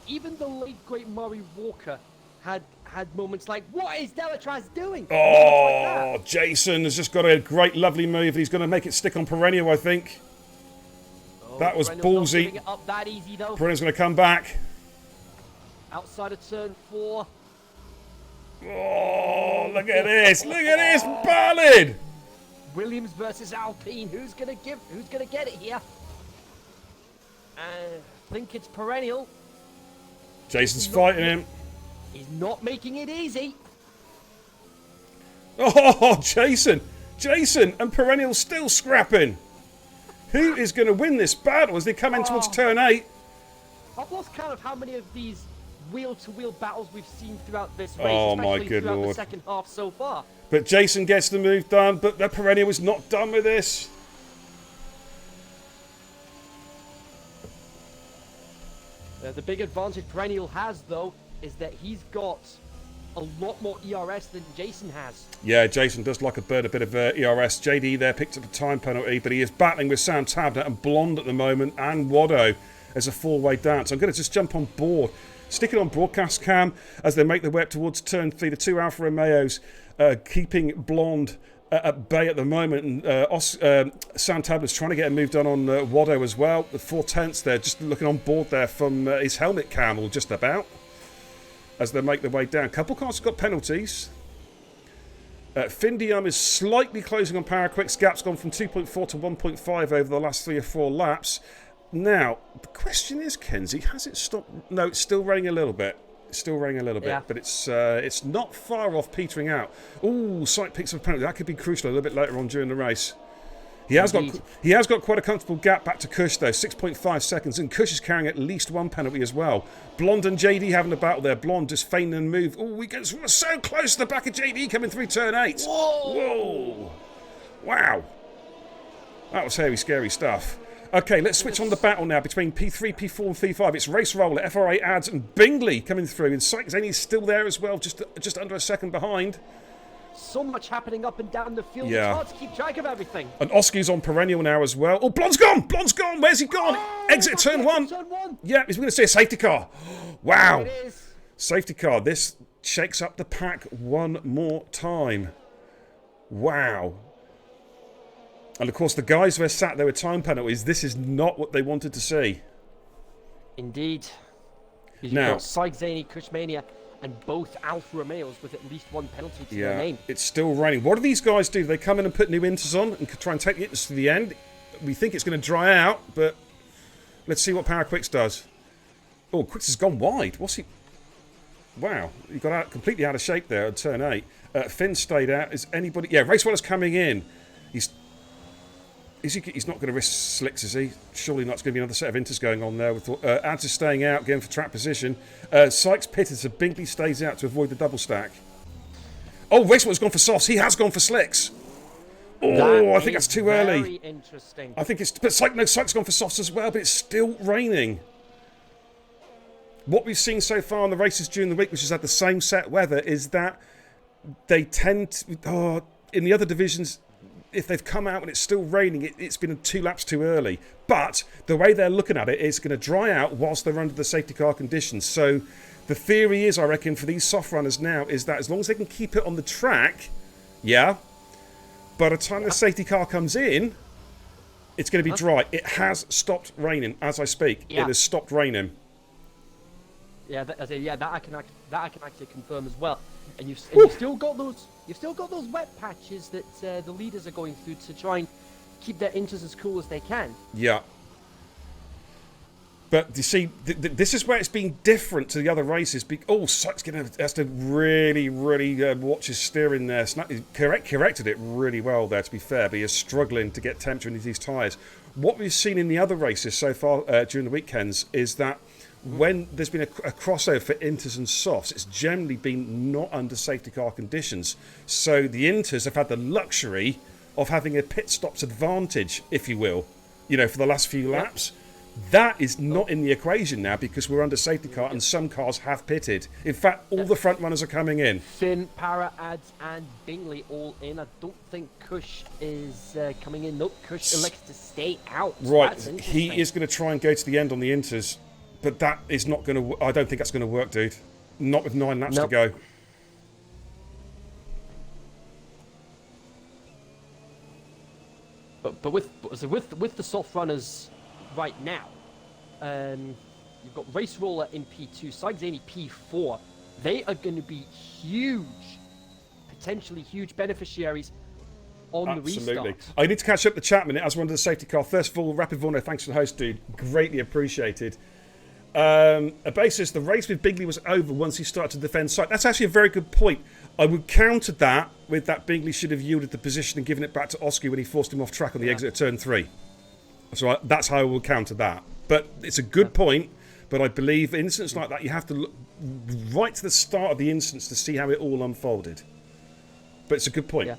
even the late great Murray Walker had moments like, what is Delatraz doing? Oh, Jason has just got a great, lovely move. He's going to make it stick on Perennial, I think. That was Perennial's not ballsy. giving it up that easy, though. Perennial's going to come back. Outside of turn 4. Oh, look at this. Look at this ballad. Williams versus Alpine. Who's gonna get it here? I think it's Perennial. Jason's fighting him. He's not making it easy. Oh, Jason and Perennial still scrapping. Who is going to win this battle as they come in towards turn 8? I've lost count of how many of these wheel-to-wheel battles we've seen throughout this race, Oh, my especially good throughout lord. the second half so far. But Jason gets the move done, but the Perennial is not done with this. The big advantage Perennial has, though, is that he's got a lot more ERS than Jason has. Yeah, Jason does like a bird a bit of ERS. JD there picked up a time penalty, but he is battling with Sam Tabner and Blonde at the moment, and Waddo as a four-way dance. I'm going to just jump on board, stick it on broadcast cam as they make their way up towards turn 3. The two Alfa Romeos keeping Blonde at bay at the moment, and Sam Tabner's trying to get a move done on Waddo as well. The 4/10 there, just looking on board there from his helmet cam, or just about, as they make their way down. A couple cars have got penalties. Findium is slightly closing on Power Quick's gap's gone from 2.4 to 1.5 over the last 3 or 4 laps. Now, the question is, Kenzie, has it stopped? No, it's still raining a little bit. It's still raining a little bit, but it's not far off petering out. Ooh, Sight picks up a penalty. That could be crucial a little bit later on during the race. He has got quite a comfortable gap back to Cush though, 6.5 seconds, and Cush is carrying at least one penalty as well. Blonde and JD having a battle there. Blonde just feigning a move. Oh, we get so close to the back of JD coming through turn 8. Whoa! Wow. That was hairy, scary stuff. Okay, let's switch on the battle now between P3, P4 and P5. It's Race Roller, FRA Ads and Bingley coming through. And Zany's still there as well, just under a second behind. So much happening up and down the field. Yeah. It's hard to keep track of everything. And Oski's on Perennial now as well. Oh, Blonde's gone! Blonde's gone! Where's he gone? Exit turn 1. Turn 1. Yeah, he's going to see a safety car. Wow. It is. Safety car. This shakes up the pack one more time. Wow. And of course, the guys who are sat there with time penalties, this is not what they wanted to see. Indeed. You've Now, got Syke, Zany, Kushmania, and both Alfa Romeos with at least one penalty to their name. It's still raining. What do these guys do? They come in and put new inters on and try and take the inters to the end. We think it's going to dry out, but let's see what Power Quicks does. Oh, Quicks has gone wide. What's he... Wow, he got out completely out of shape there at turn 8. Finn stayed out. Is anybody... Yeah, Raceweller's coming in. He's not going to risk slicks, is he? Surely not. It's going to be another set of inters going on there. With Ads is staying out, going for track position. Sykes pitted, so Bingley stays out to avoid the double stack. Oh, Raceweller's gone for softs. He has gone for slicks. Oh, I think that's too early. Very interesting. I think it's... But Sykes gone for softs as well, but it's still raining. What we've seen so far in the races during the week, which has had the same set weather, is that they tend to... in the other divisions... If they've come out and it's still raining, it's been 2 laps too early. But the way they're looking at it, it's going to dry out whilst they're under the safety car conditions. So the theory is, I reckon, for these soft runners now, is that as long as they can keep it on the track, by the time the safety car comes in, it's going to be dry. It has stopped raining as I speak. Yeah. It has stopped raining. Yeah, that I can actually confirm as well. And you've still got those wet patches that the leaders are going through to try and keep their inters as cool as they can. Yeah. But you see, this is where it's been different to the other races. Sykes has to really, really watch his steering there. He corrected it really well there, to be fair, but he is struggling to get temperature into these tyres. What we've seen in the other races so far during the weekends is that when there's been a crossover for Inters and Softs, it's generally been not under safety car conditions. So the Inters have had the luxury of having a pit stops advantage, if you will, for the last few laps. That is not in the equation now because we're under safety car and some cars have pitted. In fact, all the front runners are coming in. Finn, Para, Ads, and Bingley all in. I don't think Kush is coming in. Nope, Kush elects to stay out. Right, he is going to try and go to the end on the Inters, but that is not going to. I don't think that's going to work, dude. Not with 9 laps to go. But with the soft runners right now, you've got Race Roller in P2, Sigzani P4. They are going to be huge, potentially huge beneficiaries on the restart. I need to catch up the chat minute as one of the safety car. First of all, Rapid Vorno, thanks for the host, dude. Greatly appreciated. A basis, the race with Bingley was over once he started to defend site. That's actually a very good point. I would counter that with that Bingley should have yielded the position and given it back to Oski when he forced him off track on the exit at turn 3. So that's how I will counter that. But it's a good point. But I believe in incidents like that, you have to look right to the start of the instance to see how it all unfolded. But it's a good point.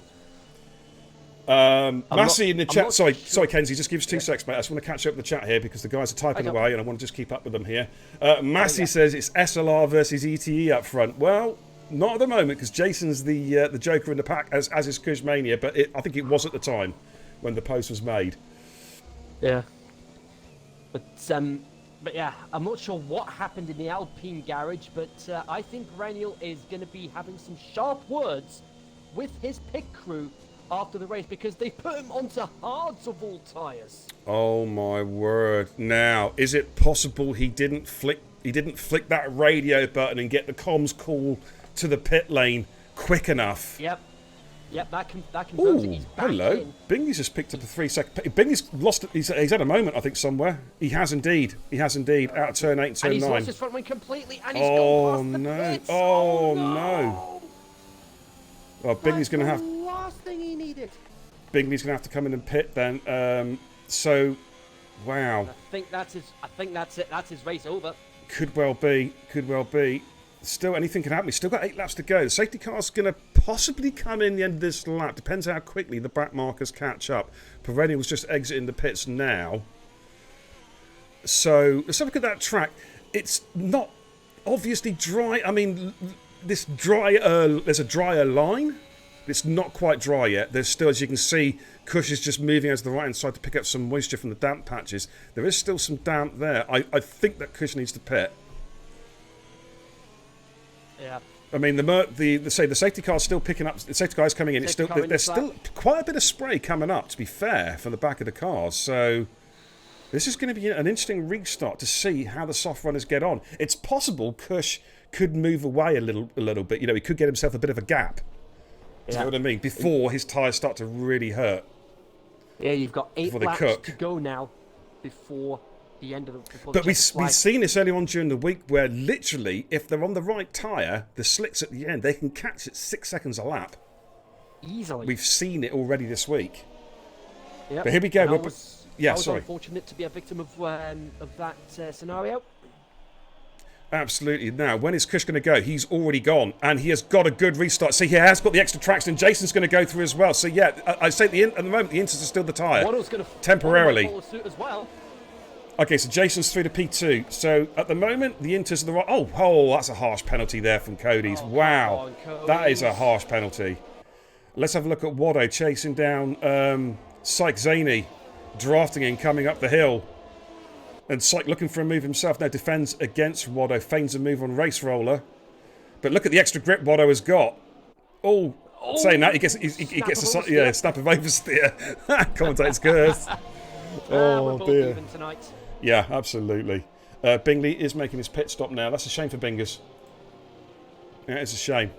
Massey in the chat. Sorry, Kenzie, just give us 2 seconds, mate. I just want to catch up with the chat here because the guys are typing away and I want to just keep up with them here. Massey says it's SLR versus ETE up front. Well, not at the moment because Jason's the joker in the pack, as is Kuzmania, but I think it was at the time when the post was made. Yeah. But yeah, I'm not sure what happened in the Alpine garage, but I think Raniel is going to be having some sharp words with his pit crew after the race because they put him onto hards of all tyres. Oh my word. Now, is it possible he didn't flick that radio button and get the comms call to the pit lane quick enough? Yep, that confirms it. He's back in. Bingley's just picked up a 3-second. Bingley's lost. He's had a moment, I think, somewhere. He has indeed. Out of turn 8 and turn 9. And he's lost his front wing completely, and he's gone past the pits. Oh no! Well, Bingley's going to have. Last thing he needed. Bingley's going to have to come in and pit then. So, wow. I think that's it. That's his race over. Could well be. Still, anything can happen. He's still got 8 laps to go. The safety car's going to possibly come in the end of this lap. Depends how quickly the back markers catch up. Perennial's just exiting the pits now. So, let's have a look at that track. It's not obviously dry. I mean, there's a drier line. It's not quite dry yet. There's still, as you can see, Kush is just moving out to the right-hand side to pick up some moisture from the damp patches. There is still some damp there. I think that Kush needs to pit. Yeah. I mean, the safety car's still picking up. The safety car's coming in. There's still quite a bit of spray coming up, to be fair, from the back of the cars. So this is going to be an interesting restart to see how the soft runners get on. It's possible Kush could move away a little bit. He could get himself a bit of a gap. You know what I mean? Before his tyres start to really hurt. Yeah, you've got 8 laps to go now before the end of the. But we've seen this early on during the week where literally, if they're on the right tyre, the slicks at the end, they can catch it 6 seconds a lap. Easily. We've seen it already this week. Yep. But here we go. I was sorry. Unfortunate to be a victim of that scenario. Absolutely. Now, when is Kush going to go? He's already gone, and he has got a good restart. See, he has got the extra traction, and Jason's going to go through as well. So, yeah, I say at the moment, the Inters are still the tyre. Temporarily. As well. Okay, so Jason's through to P2. So, at the moment, the Inters are the right... Oh, that's a harsh penalty there from Cody's. Wow. That is a harsh penalty. Let's have a look at Wado chasing down Syke Zaney, drafting in, coming up the hill. And Syke looking for a move himself. Now defends against Wado. Feigns a move on Race Roller. But look at the extra grip Wado has got. Saying that, he gets a snap of oversteer. Commentator's curse. We're both even tonight. Yeah, absolutely. Bingley is making his pit stop now. That's a shame for Bingers. Yeah, it's a shame.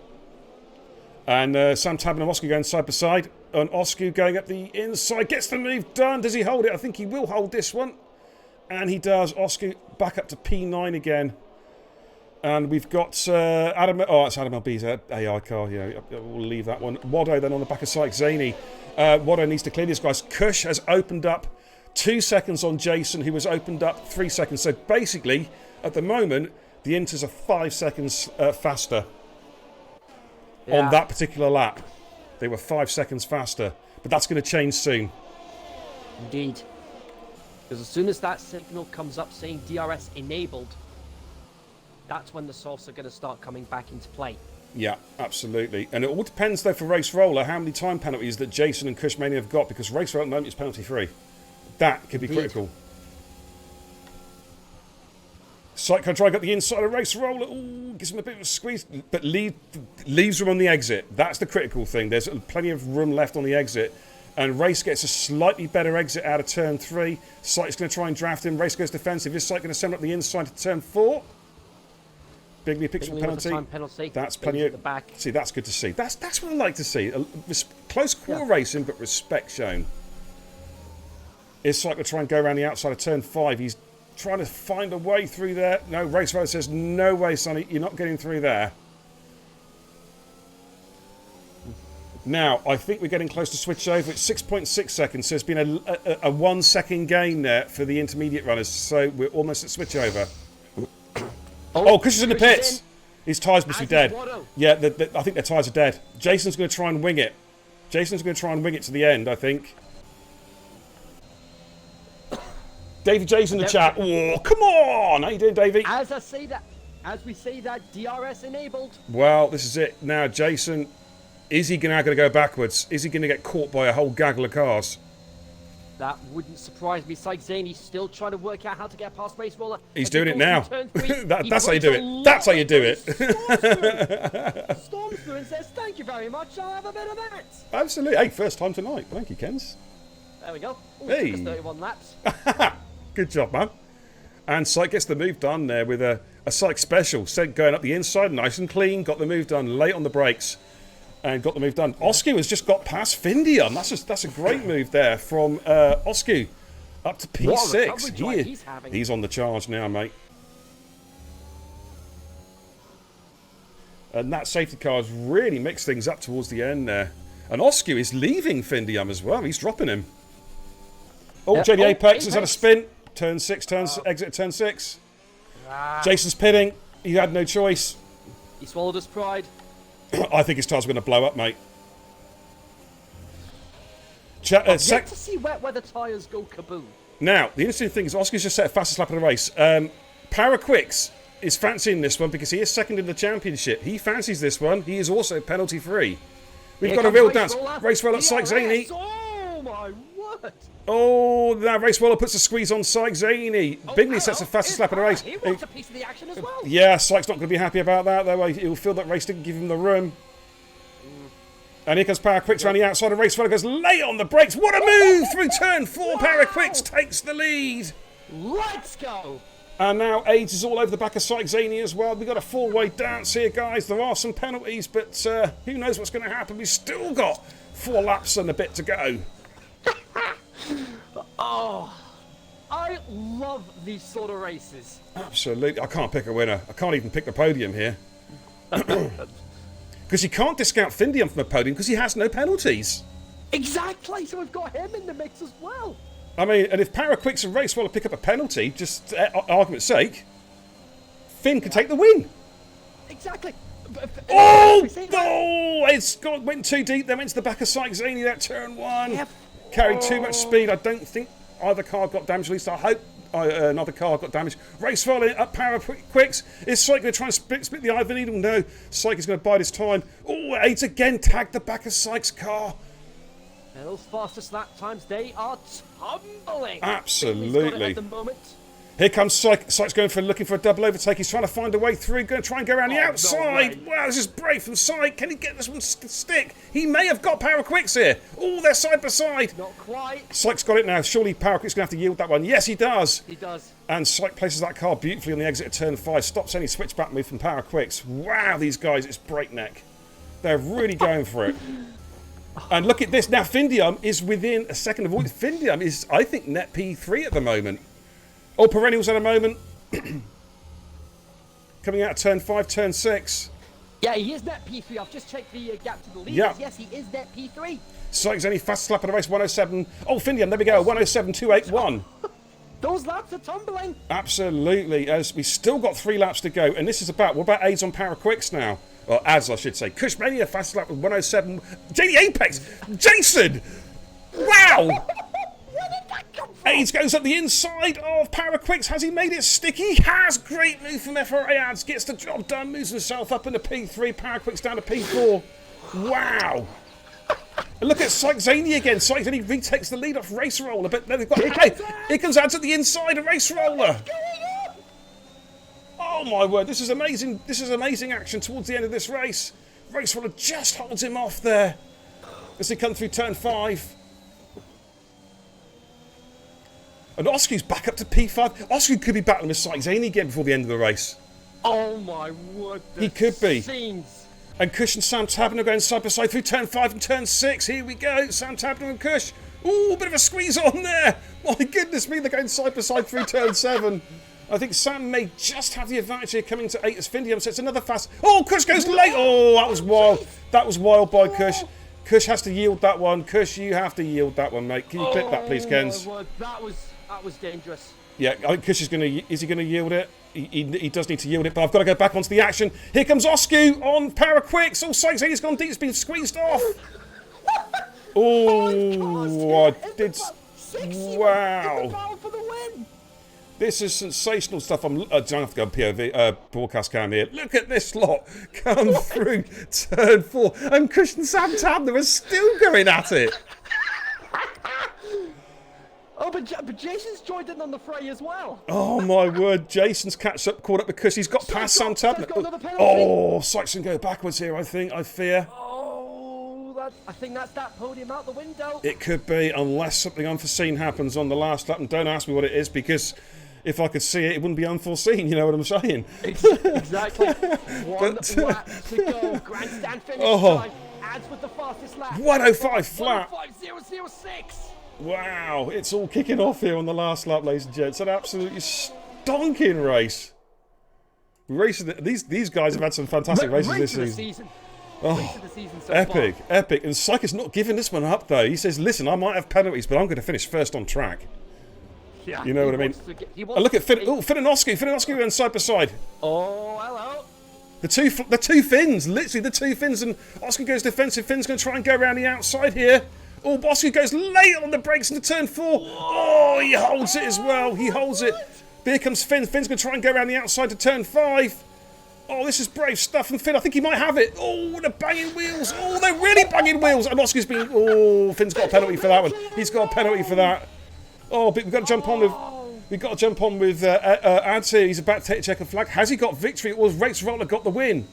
And Sam Tabin and Oscar going side by side. And Oscar going up the inside. Gets the move done. Does he hold it? I think he will hold this one. And he does. Oscar back up to P9 again. And we've got Adam... Oh, it's Adam LB's AI car. Yeah, we'll leave that one. Wado then on the back of Syke Zaney. Wado needs to clear these guys. Kush has opened up 2 seconds on Jason, who has opened up 3 seconds. So basically, At the moment, the Inters are 5 seconds faster Yeah. on that particular lap. They were 5 seconds faster. But that's going to change soon. Indeed. Because as soon as that signal comes up saying DRS enabled, that's when the softs are going to start coming back into play. Yeah, absolutely. And it all depends, though, for Race Roller, how many time penalties that Jason and Cushmania have got, because Race Roller at the moment is penalty-free. That could be critical. Psycho try got the inside of Race Roller. Ooh, gives him a bit of a squeeze, but leaves room on the exit. That's the critical thing. There's plenty of room left on the exit. And Race gets a slightly better exit out of turn 3. Psycho's going to try and draft him. Race goes defensive. Is Psycho going to send up the inside to turn 4? Bigley picks up a penalty. That's plenty of the back. See, that's good to see. That's what I like to see. Close quarter racing, but respect shown. Is Psycho try and go around the outside of turn 5? He's trying to find a way through there. No, Race Roller says, no way, Sonny. You're not getting through there. Now, I think we're getting close to switch over. It's 6.6 seconds, so there's been a 1 second gain there for the intermediate runners. So we're almost at switch over. Oh, Chris is in the pits. His tyres must be dead. Yeah, I think their tyres are dead. Jason's going to try and wing it. Jason's going to try and wing it to the end, I think. Davey J's in the chat. Oh, come on! How you doing, Davey? As we say that, DRS enabled. Well, this is it. Now, Jason, is he now going to go backwards? Is he going to get caught by a whole gaggle of cars? That wouldn't surprise me. Zane's still trying to work out how to get past Race Roller. He's doing it now. That's how you do it. That's how you do it. Storms through and says, thank you very much. I'll have a bit of that. Absolutely. Hey, first time tonight. Thank you, Kens. There we go. Ooh, hey. Took us 31 laps. Good job, man. And Syke gets the move done there with a Syke special. Going up the inside, nice and clean. Got the move done late on the brakes. And got the move done. Oscu has just got past Findium. That's a great move there from Oscu up to P6. He's on the charge now, mate. And that safety car has really mixed things up towards the end there. And Oscu is leaving Findium as well. He's dropping him. Oh, JD Apex has had a spin. Turn 6, exit turn 6. Jason's pitting. He had no choice. He swallowed his pride. I think his tyres are going to blow up, mate. Yet to see where the tyres go kaboom. Now, the interesting thing is Oscar's just set a fastest lap of the race. Paraquix is fancying this one because he is second in the championship. He fancies this one. He is also penalty free. We've got a real dance. Race Roller at Syke Zaney. Oh my word! Oh, now Race Roller puts a squeeze on Syke Zaney. Bigley sets the fastest lap of the race. He wants a piece of the action as well. Yeah, Syke's not going to be happy about that, though. He'll feel that Race didn't give him the room. And here comes Paraquix around the outside of Race Roller, goes late on the brakes. What a move through turn 4. Paraquix takes the lead. Let's go. And now AIDS is all over the back of Syke Zaney as well. We've got a 4-way dance here, guys. There are some penalties, but who knows what's going to happen. We've still got 4 laps and a bit to go. Oh, I love these sort of races. Absolutely. I can't pick a winner. I can't even pick the podium here. Because you can't discount Findium from the podium because he has no penalties. Exactly. So we've got him in the mix as well. I mean, and if Paraquix and Race want to pick up a penalty, just argument's sake, Finn can take the win. Exactly. Went too deep. They went to the back of Syke Zaney that turn 1. Carried too much speed. I don't think either car got damaged. At least I hope another car got damaged. Race rolling up Paraquix. Is Syke going to try and split the eye of the needle? No. Syke is going to bide his time. Oh, AIDS again tagged the back of Syke's car. And those fastest lap times, they are tumbling. Absolutely. At the moment. Here comes Syke. Syke's looking for a double overtake. He's trying to find a way through. Going to try and go around the outside. No, wow, this is brave from Syke. Can he get this one to stick? He may have got Paraquix here. Oh, they're side by side. Not quite. Syke's got it now. Surely Paraquix is going to have to yield that one. Yes, he does. He does. And Syke places that car beautifully on the exit of turn 5. Stops any switchback move from Paraquix. Wow, these guys, it's breakneck. They're really going for it. And look at this. Now, Findium is within a second of all. Findium is, I think, net P3 at the moment. Oh, Perennials at a moment. Coming out of turn 5, turn 6. Yeah, he is net P3. I've just checked the gap to the leaders. Yeah. Yes, he is net P3. Syke's only fastest lap of the race, 107. Oh, Findium, there we go, 107.281. Those laps are tumbling. Absolutely. As we still got 3 laps to go, and this is what about aids on Power Quicks now? Or ads, I should say. Cushmania fastest lap with 107. JD Apex! Jason! Wow! Where did that come from? Aids goes up the inside of Power Quicks. Has he made it sticky? He has. Great move from FRA Ads. Gets the job done. Moves himself up into P3. Power Quicks down to P4. Wow. And look at Syke Zaney again. Syke Zaney retakes the lead off Race Roller. But they've got... Here comes Ads at the inside of Race Roller. Oh my word. This is amazing. This is amazing action towards the end of this race. Race Roller just holds him off there as they come through turn 5. And Oscar's back up to P5. Oscar could be battling with Syke Zaney again before the end of the race. Oh my word. He could be. Scenes. And Cush and Sam Tabner going side by side through turn 5 and turn 6. Here we go. Sam Tabner and Cush. Ooh, a bit of a squeeze on there. My goodness me, they're going side by side through turn 7. I think Sam may just have the advantage here coming to 8 as Findium. So it's another fast... Oh, Cush goes late. Oh, that was wild. That was wild by Cush. Cush has to yield that one. Cush, you have to yield that one, mate. Can you clip that, please, Kens? That was dangerous. Yeah, I think Cush is going to... Is he going to yield it? He does need to yield it, but I've got to go back onto the action. Here comes Oscu on Power Quicks. Oh, Syke Zaney's gone deep. It's been squeezed off. Oh, I did... Wow. For the win. This is sensational stuff. I don't have to go on POV, broadcast cam here. Look at this lot come through turn 4. And Cush and Sam Tabner are still going at it. Oh, but Jason's joined in on the fray as well. Oh my word, Jason's caught up with Cush. He's got past Sam Tabner. Oh, Syke's going to go backwards here, I fear. Oh, I think that's that podium out the window. It could be, unless something unforeseen happens on the last lap. And don't ask me what it is, because if I could see it, it wouldn't be unforeseen, you know what I'm saying? Exactly. One lap to go. Grandstand finish time. Adds with the fastest lap. 105 flat. 105.006. Wow, it's all kicking off here on the last lap, ladies and gents. An absolutely stonking race. These guys have had some fantastic races this season. Oh, epic. And Syke is not giving this one up, though. He says, listen, I might have penalties, but I'm going to finish first on track. Yeah, you know what I mean? Look at Finn and Oscar. Finn and Oscar going side by side. Oh, hello. The two Finns, literally the two Finns, and Oscar goes defensive. Finn's going to try and go around the outside here. Oh, Oscar goes late on the brakes into turn 4. Oh, he holds it as well. He holds it. Here comes Finn. Finn's going to try and go around the outside to turn 5. Oh, this is brave stuff from Finn. I think he might have it. Oh, the banging wheels. Oh, they're really banging wheels. And Oscar's been... Oh, Finn's got a penalty for that one. He's got a penalty for that. Oh, but we've got to jump on with... We've got to jump on with Ads here. He's about to take the checkered flag. Has he got victory, or has Race Roller got the win?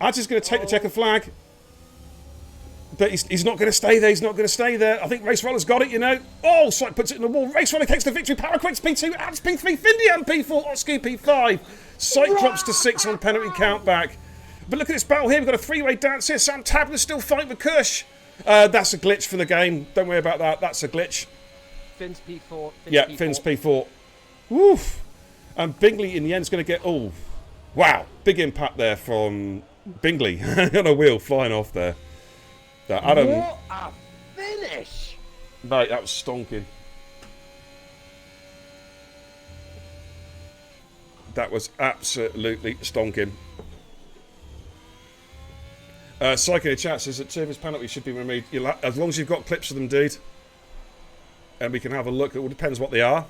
Ads is going to take the checkered flag. But he's not going to stay there. He's not going to stay there. I think Race Roller's got it, you know. Oh, Syke puts it in the wall. Race Roller takes the victory. Power Quicks P2. Ads P3. Findian P4. Oscar P5. Syke drops to 6 on penalty countback. But look at this battle here. We've got a three-way dance here. Sam Tabner's still fighting with Cush. That's a glitch for the game. Don't worry about that. That's a glitch. Finn's P4. Finn's P4. Woof. And Bingley in the end is going to get... Oh, wow. Big impact there from Bingley. On a wheel flying off there. Adam, what a finish! Mate, that was stonking. That was absolutely stonking. Syke in the chat says that 2 of his penalties should be removed. As long as you've got clips of them, dude. And we can have a look. It all depends what they are.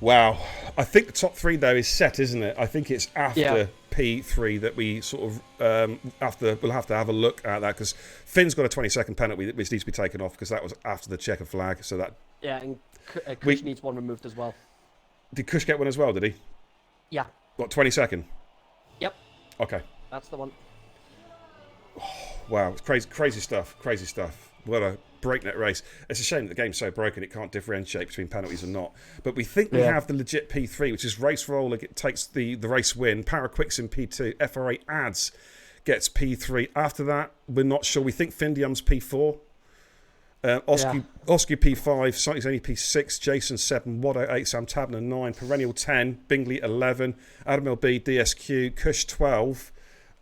Wow. I think the top 3, though, is set, isn't it? I think it's after P3 that we sort of we'll have to have a look at that, because Finn's got a 20-second penalty which needs to be taken off, because that was after the checker flag. So that... Yeah, and Cush needs one removed as well. Did Cush get one as well, did he? Yeah. What, 20-second? Yep. Okay. That's the one. Wow, it's crazy stuff. What a breakneck race. It's a shame that the game's so broken it can't differentiate between penalties and not. But we think we have the legit P3, which is Race Roller takes the race win. Power Quicks in P2. FRA Ads gets P3. After that, we're not sure. We think Findium's P4. Oscar P5. Syke's only P6. Jason 7. Wado 8. Sam Tabner 9. Perennial 10. Bingley 11. Adam LB DSQ. Cush 12.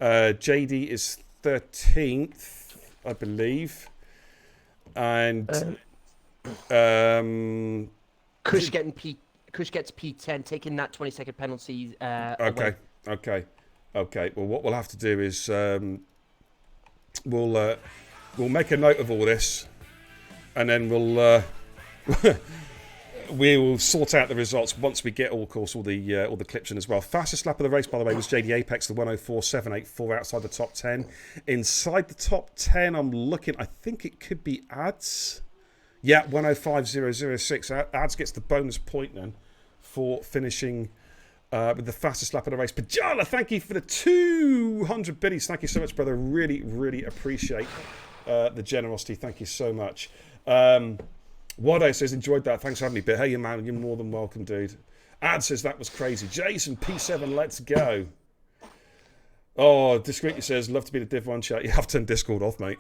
JD is 13th, I believe. and Kush gets P10, taking that 20-second penalty. Okay. Well, what we'll have to do is we'll make a note of all this, and then we will sort out the results once we get all the clips in as well. Fastest lap of the race, by the way, was JD Apex, the 104.784 outside the top 10. Inside the top 10, I'm looking. I think it could be Ads. Yeah, 105.006. Ads gets the bonus point then for finishing with the fastest lap of the race. Pajala, thank you for the 200 biddies. Thank you so much, brother. Really, really appreciate the generosity. Thank you so much. Wado says, enjoyed that. Thanks for having me. But hey, man, you're more than welcome, dude. Ad says, that was crazy. Jason, P7, let's go. Oh, Discreetly says, love to be the Div 1 chat. You have to turn Discord off, mate.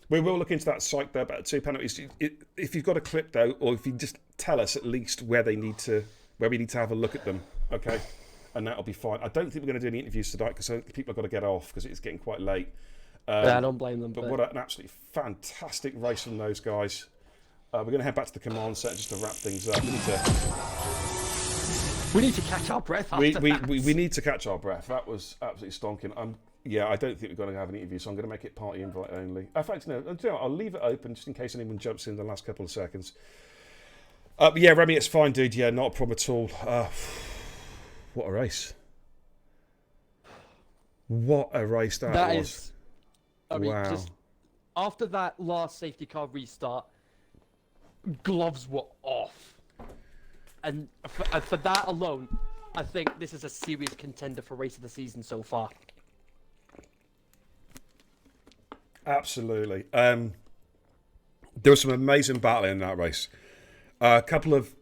We will look into that psych there about 2 penalties. If you've got a clip, though, or if you just tell us at least where we need to have a look at them, okay? And that'll be fine. I don't think we're going to do any interviews tonight because people have got to get off because it's getting quite late. I don't blame them. But what an absolutely fantastic race from those guys. We're going to head back to the command set just to wrap things up. We need to catch our breath after that. We need to catch our breath. That was absolutely stonking. I don't think we're going to have an interview, so I'm going to make it party invite only. In fact, no, I'll leave it open just in case anyone jumps in the last couple of seconds. Yeah, Remy, it's fine, dude. Yeah, not a problem at all. What a race. What a race that was. I mean, wow. just after that last safety car restart, gloves were off. And for that alone, I think this is a serious contender for race of the season so far. Absolutely. There was some amazing battling in that race. A couple of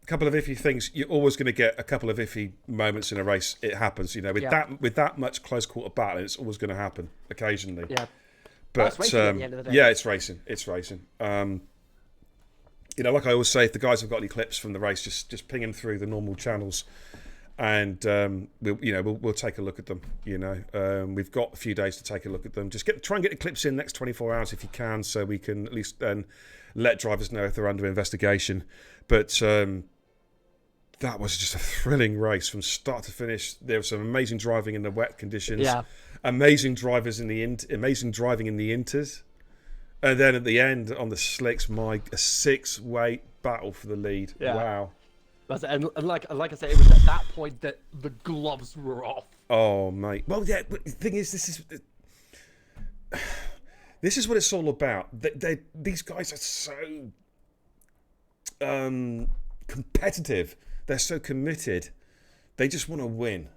iffy things. You're always going to get a couple of iffy moments in a race. It happens, with that much close quarter battling, it's always going to happen occasionally. Yeah. But racing at the end of the day. Yeah, it's racing. Like I always say, if the guys have got any clips from the race, just ping them through the normal channels, and we'll take a look at them. We've got a few days to take a look at them. Just try and get the clips in next 24 hours if you can, so we can at least then let drivers know if they're under investigation. But that was just a thrilling race from start to finish. There was some amazing driving in the wet conditions. Yeah. Amazing driving in the inters. And then at the end on the slicks, a 6-way battle for the lead. Yeah. Wow. And like I said, it was at that point that the gloves were off. Oh, mate. Well, yeah, but the thing is, this is what it's all about. These guys are so competitive. They're so committed. They just want to win.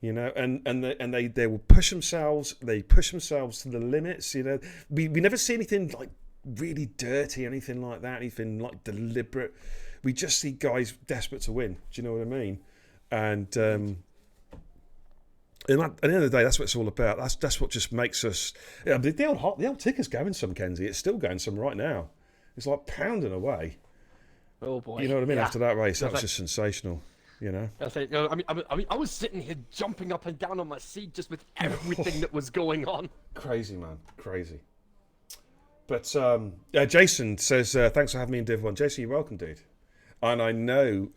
And they will push themselves. They push themselves to the limits. We never see anything like really dirty, anything like that, anything like deliberate. We just see guys desperate to win. Do you know what I mean? And at the end of the day, that's what it's all about. That's what just makes us. The old ticker's going some, Kenzie. It's still going some right now. It's like pounding away. Oh boy! You know what I mean? Yeah. After that race, that was just sensational. I was sitting here jumping up and down on my seat just with everything that was going on. Crazy, man, crazy. But Jason says, thanks for having me in Div 1. Jason, you're welcome, dude. And I know,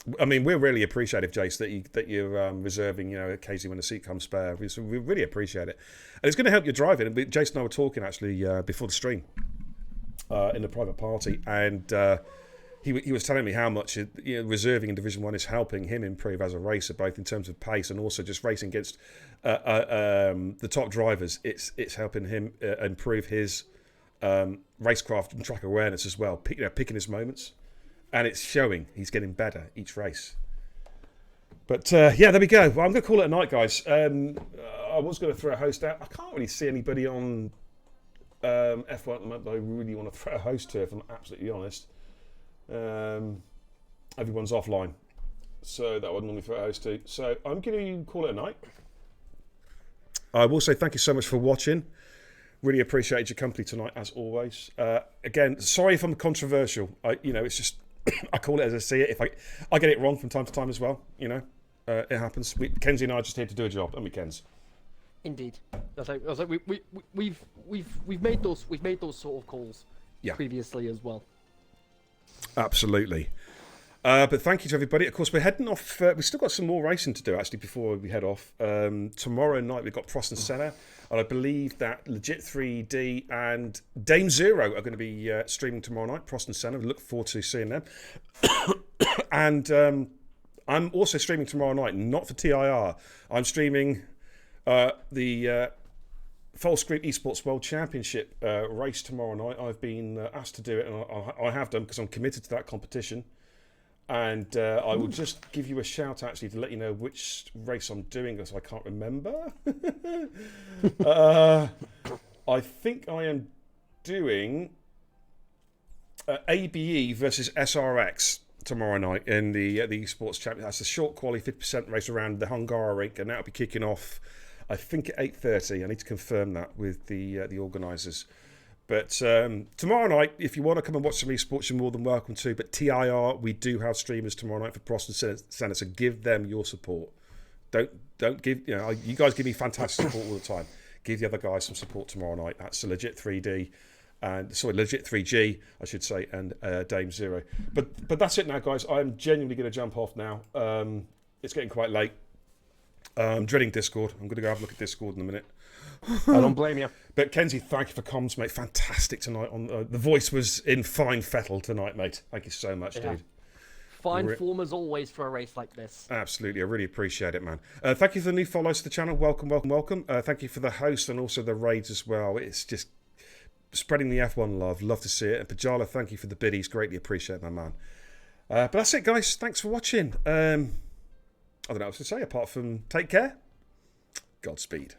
we're really appreciative, Jace, that you're reserving, occasionally when a seat comes spare. We really appreciate it. And it's going to help your driving. And Jason and I were talking, actually, before the stream in the private party. And he was telling me how much reserving in Division 1 is helping him improve as a racer, both in terms of pace and also just racing against the top drivers. It's helping him improve his racecraft and track awareness as well, picking his moments. And it's showing he's getting better each race. But there we go. Well, I'm going to call it a night, guys. I was going to throw a host out. I can't really see anybody on F1 at the moment that I really want to throw a host to, if I'm absolutely honest. Everyone's offline, so that would normally throw a host to. So I'm going to call it a night. I will say thank you so much for watching. Really appreciate your company tonight, as always. Again, sorry if I'm controversial. It's just I call it as I see it. If I get it wrong from time to time as well, it happens. Kenzie and I are just here to do a job, aren't we, Kenz? Indeed. We've made those sort of calls previously as well. Absolutely. But thank you to everybody. Of course, we're heading off. We've still got some more racing to do, actually, before we head off. Tomorrow night, we've got Prost and Senna. And I believe that Legit 3D and Dame Zero are going to be streaming tomorrow night. Prost and Senna. We look forward to seeing them. And I'm also streaming tomorrow night, not for TIR. I'm streaming the False Group Esports World Championship race tomorrow night. I've been asked to do it, and I have done because I'm committed to that competition. And I will just give you a shout, actually, to let you know which race I'm doing, because I can't remember. I think I am doing ABE versus SRX tomorrow night in the Esports Championship. That's a short quali 50% race around the Hungara rink, and that'll be kicking off, I think, at 8:30. I need to confirm that with the organisers. But tomorrow night, if you want to come and watch some esports, you're more than welcome to. But TIR, we do have streamers tomorrow night for Prost and Senna, so give them your support. Don't give, you guys give me fantastic support all the time. Give the other guys some support tomorrow night. That's a Legit 3D, Legit 3G, I should say, and Dame Zero. But that's it now, guys. I'm genuinely going to jump off now. It's getting quite late. I'm dreading Discord. I'm going to go have a look at Discord in a minute. I don't blame you. But Kenzie, thank you for comms, mate. Fantastic tonight. The voice was in fine fettle tonight, mate. Thank you so much, dude. Fine form as always for a race like this. Absolutely, I really appreciate it, man. Thank you for the new follows to the channel. Welcome. Thank you for the host and also the raids as well. It's just spreading the F1 love. Love to see it. And Pajala, thank you for the biddies. Greatly appreciate that, man. But that's it, guys. Thanks for watching. I don't know what else to say apart from take care. Godspeed.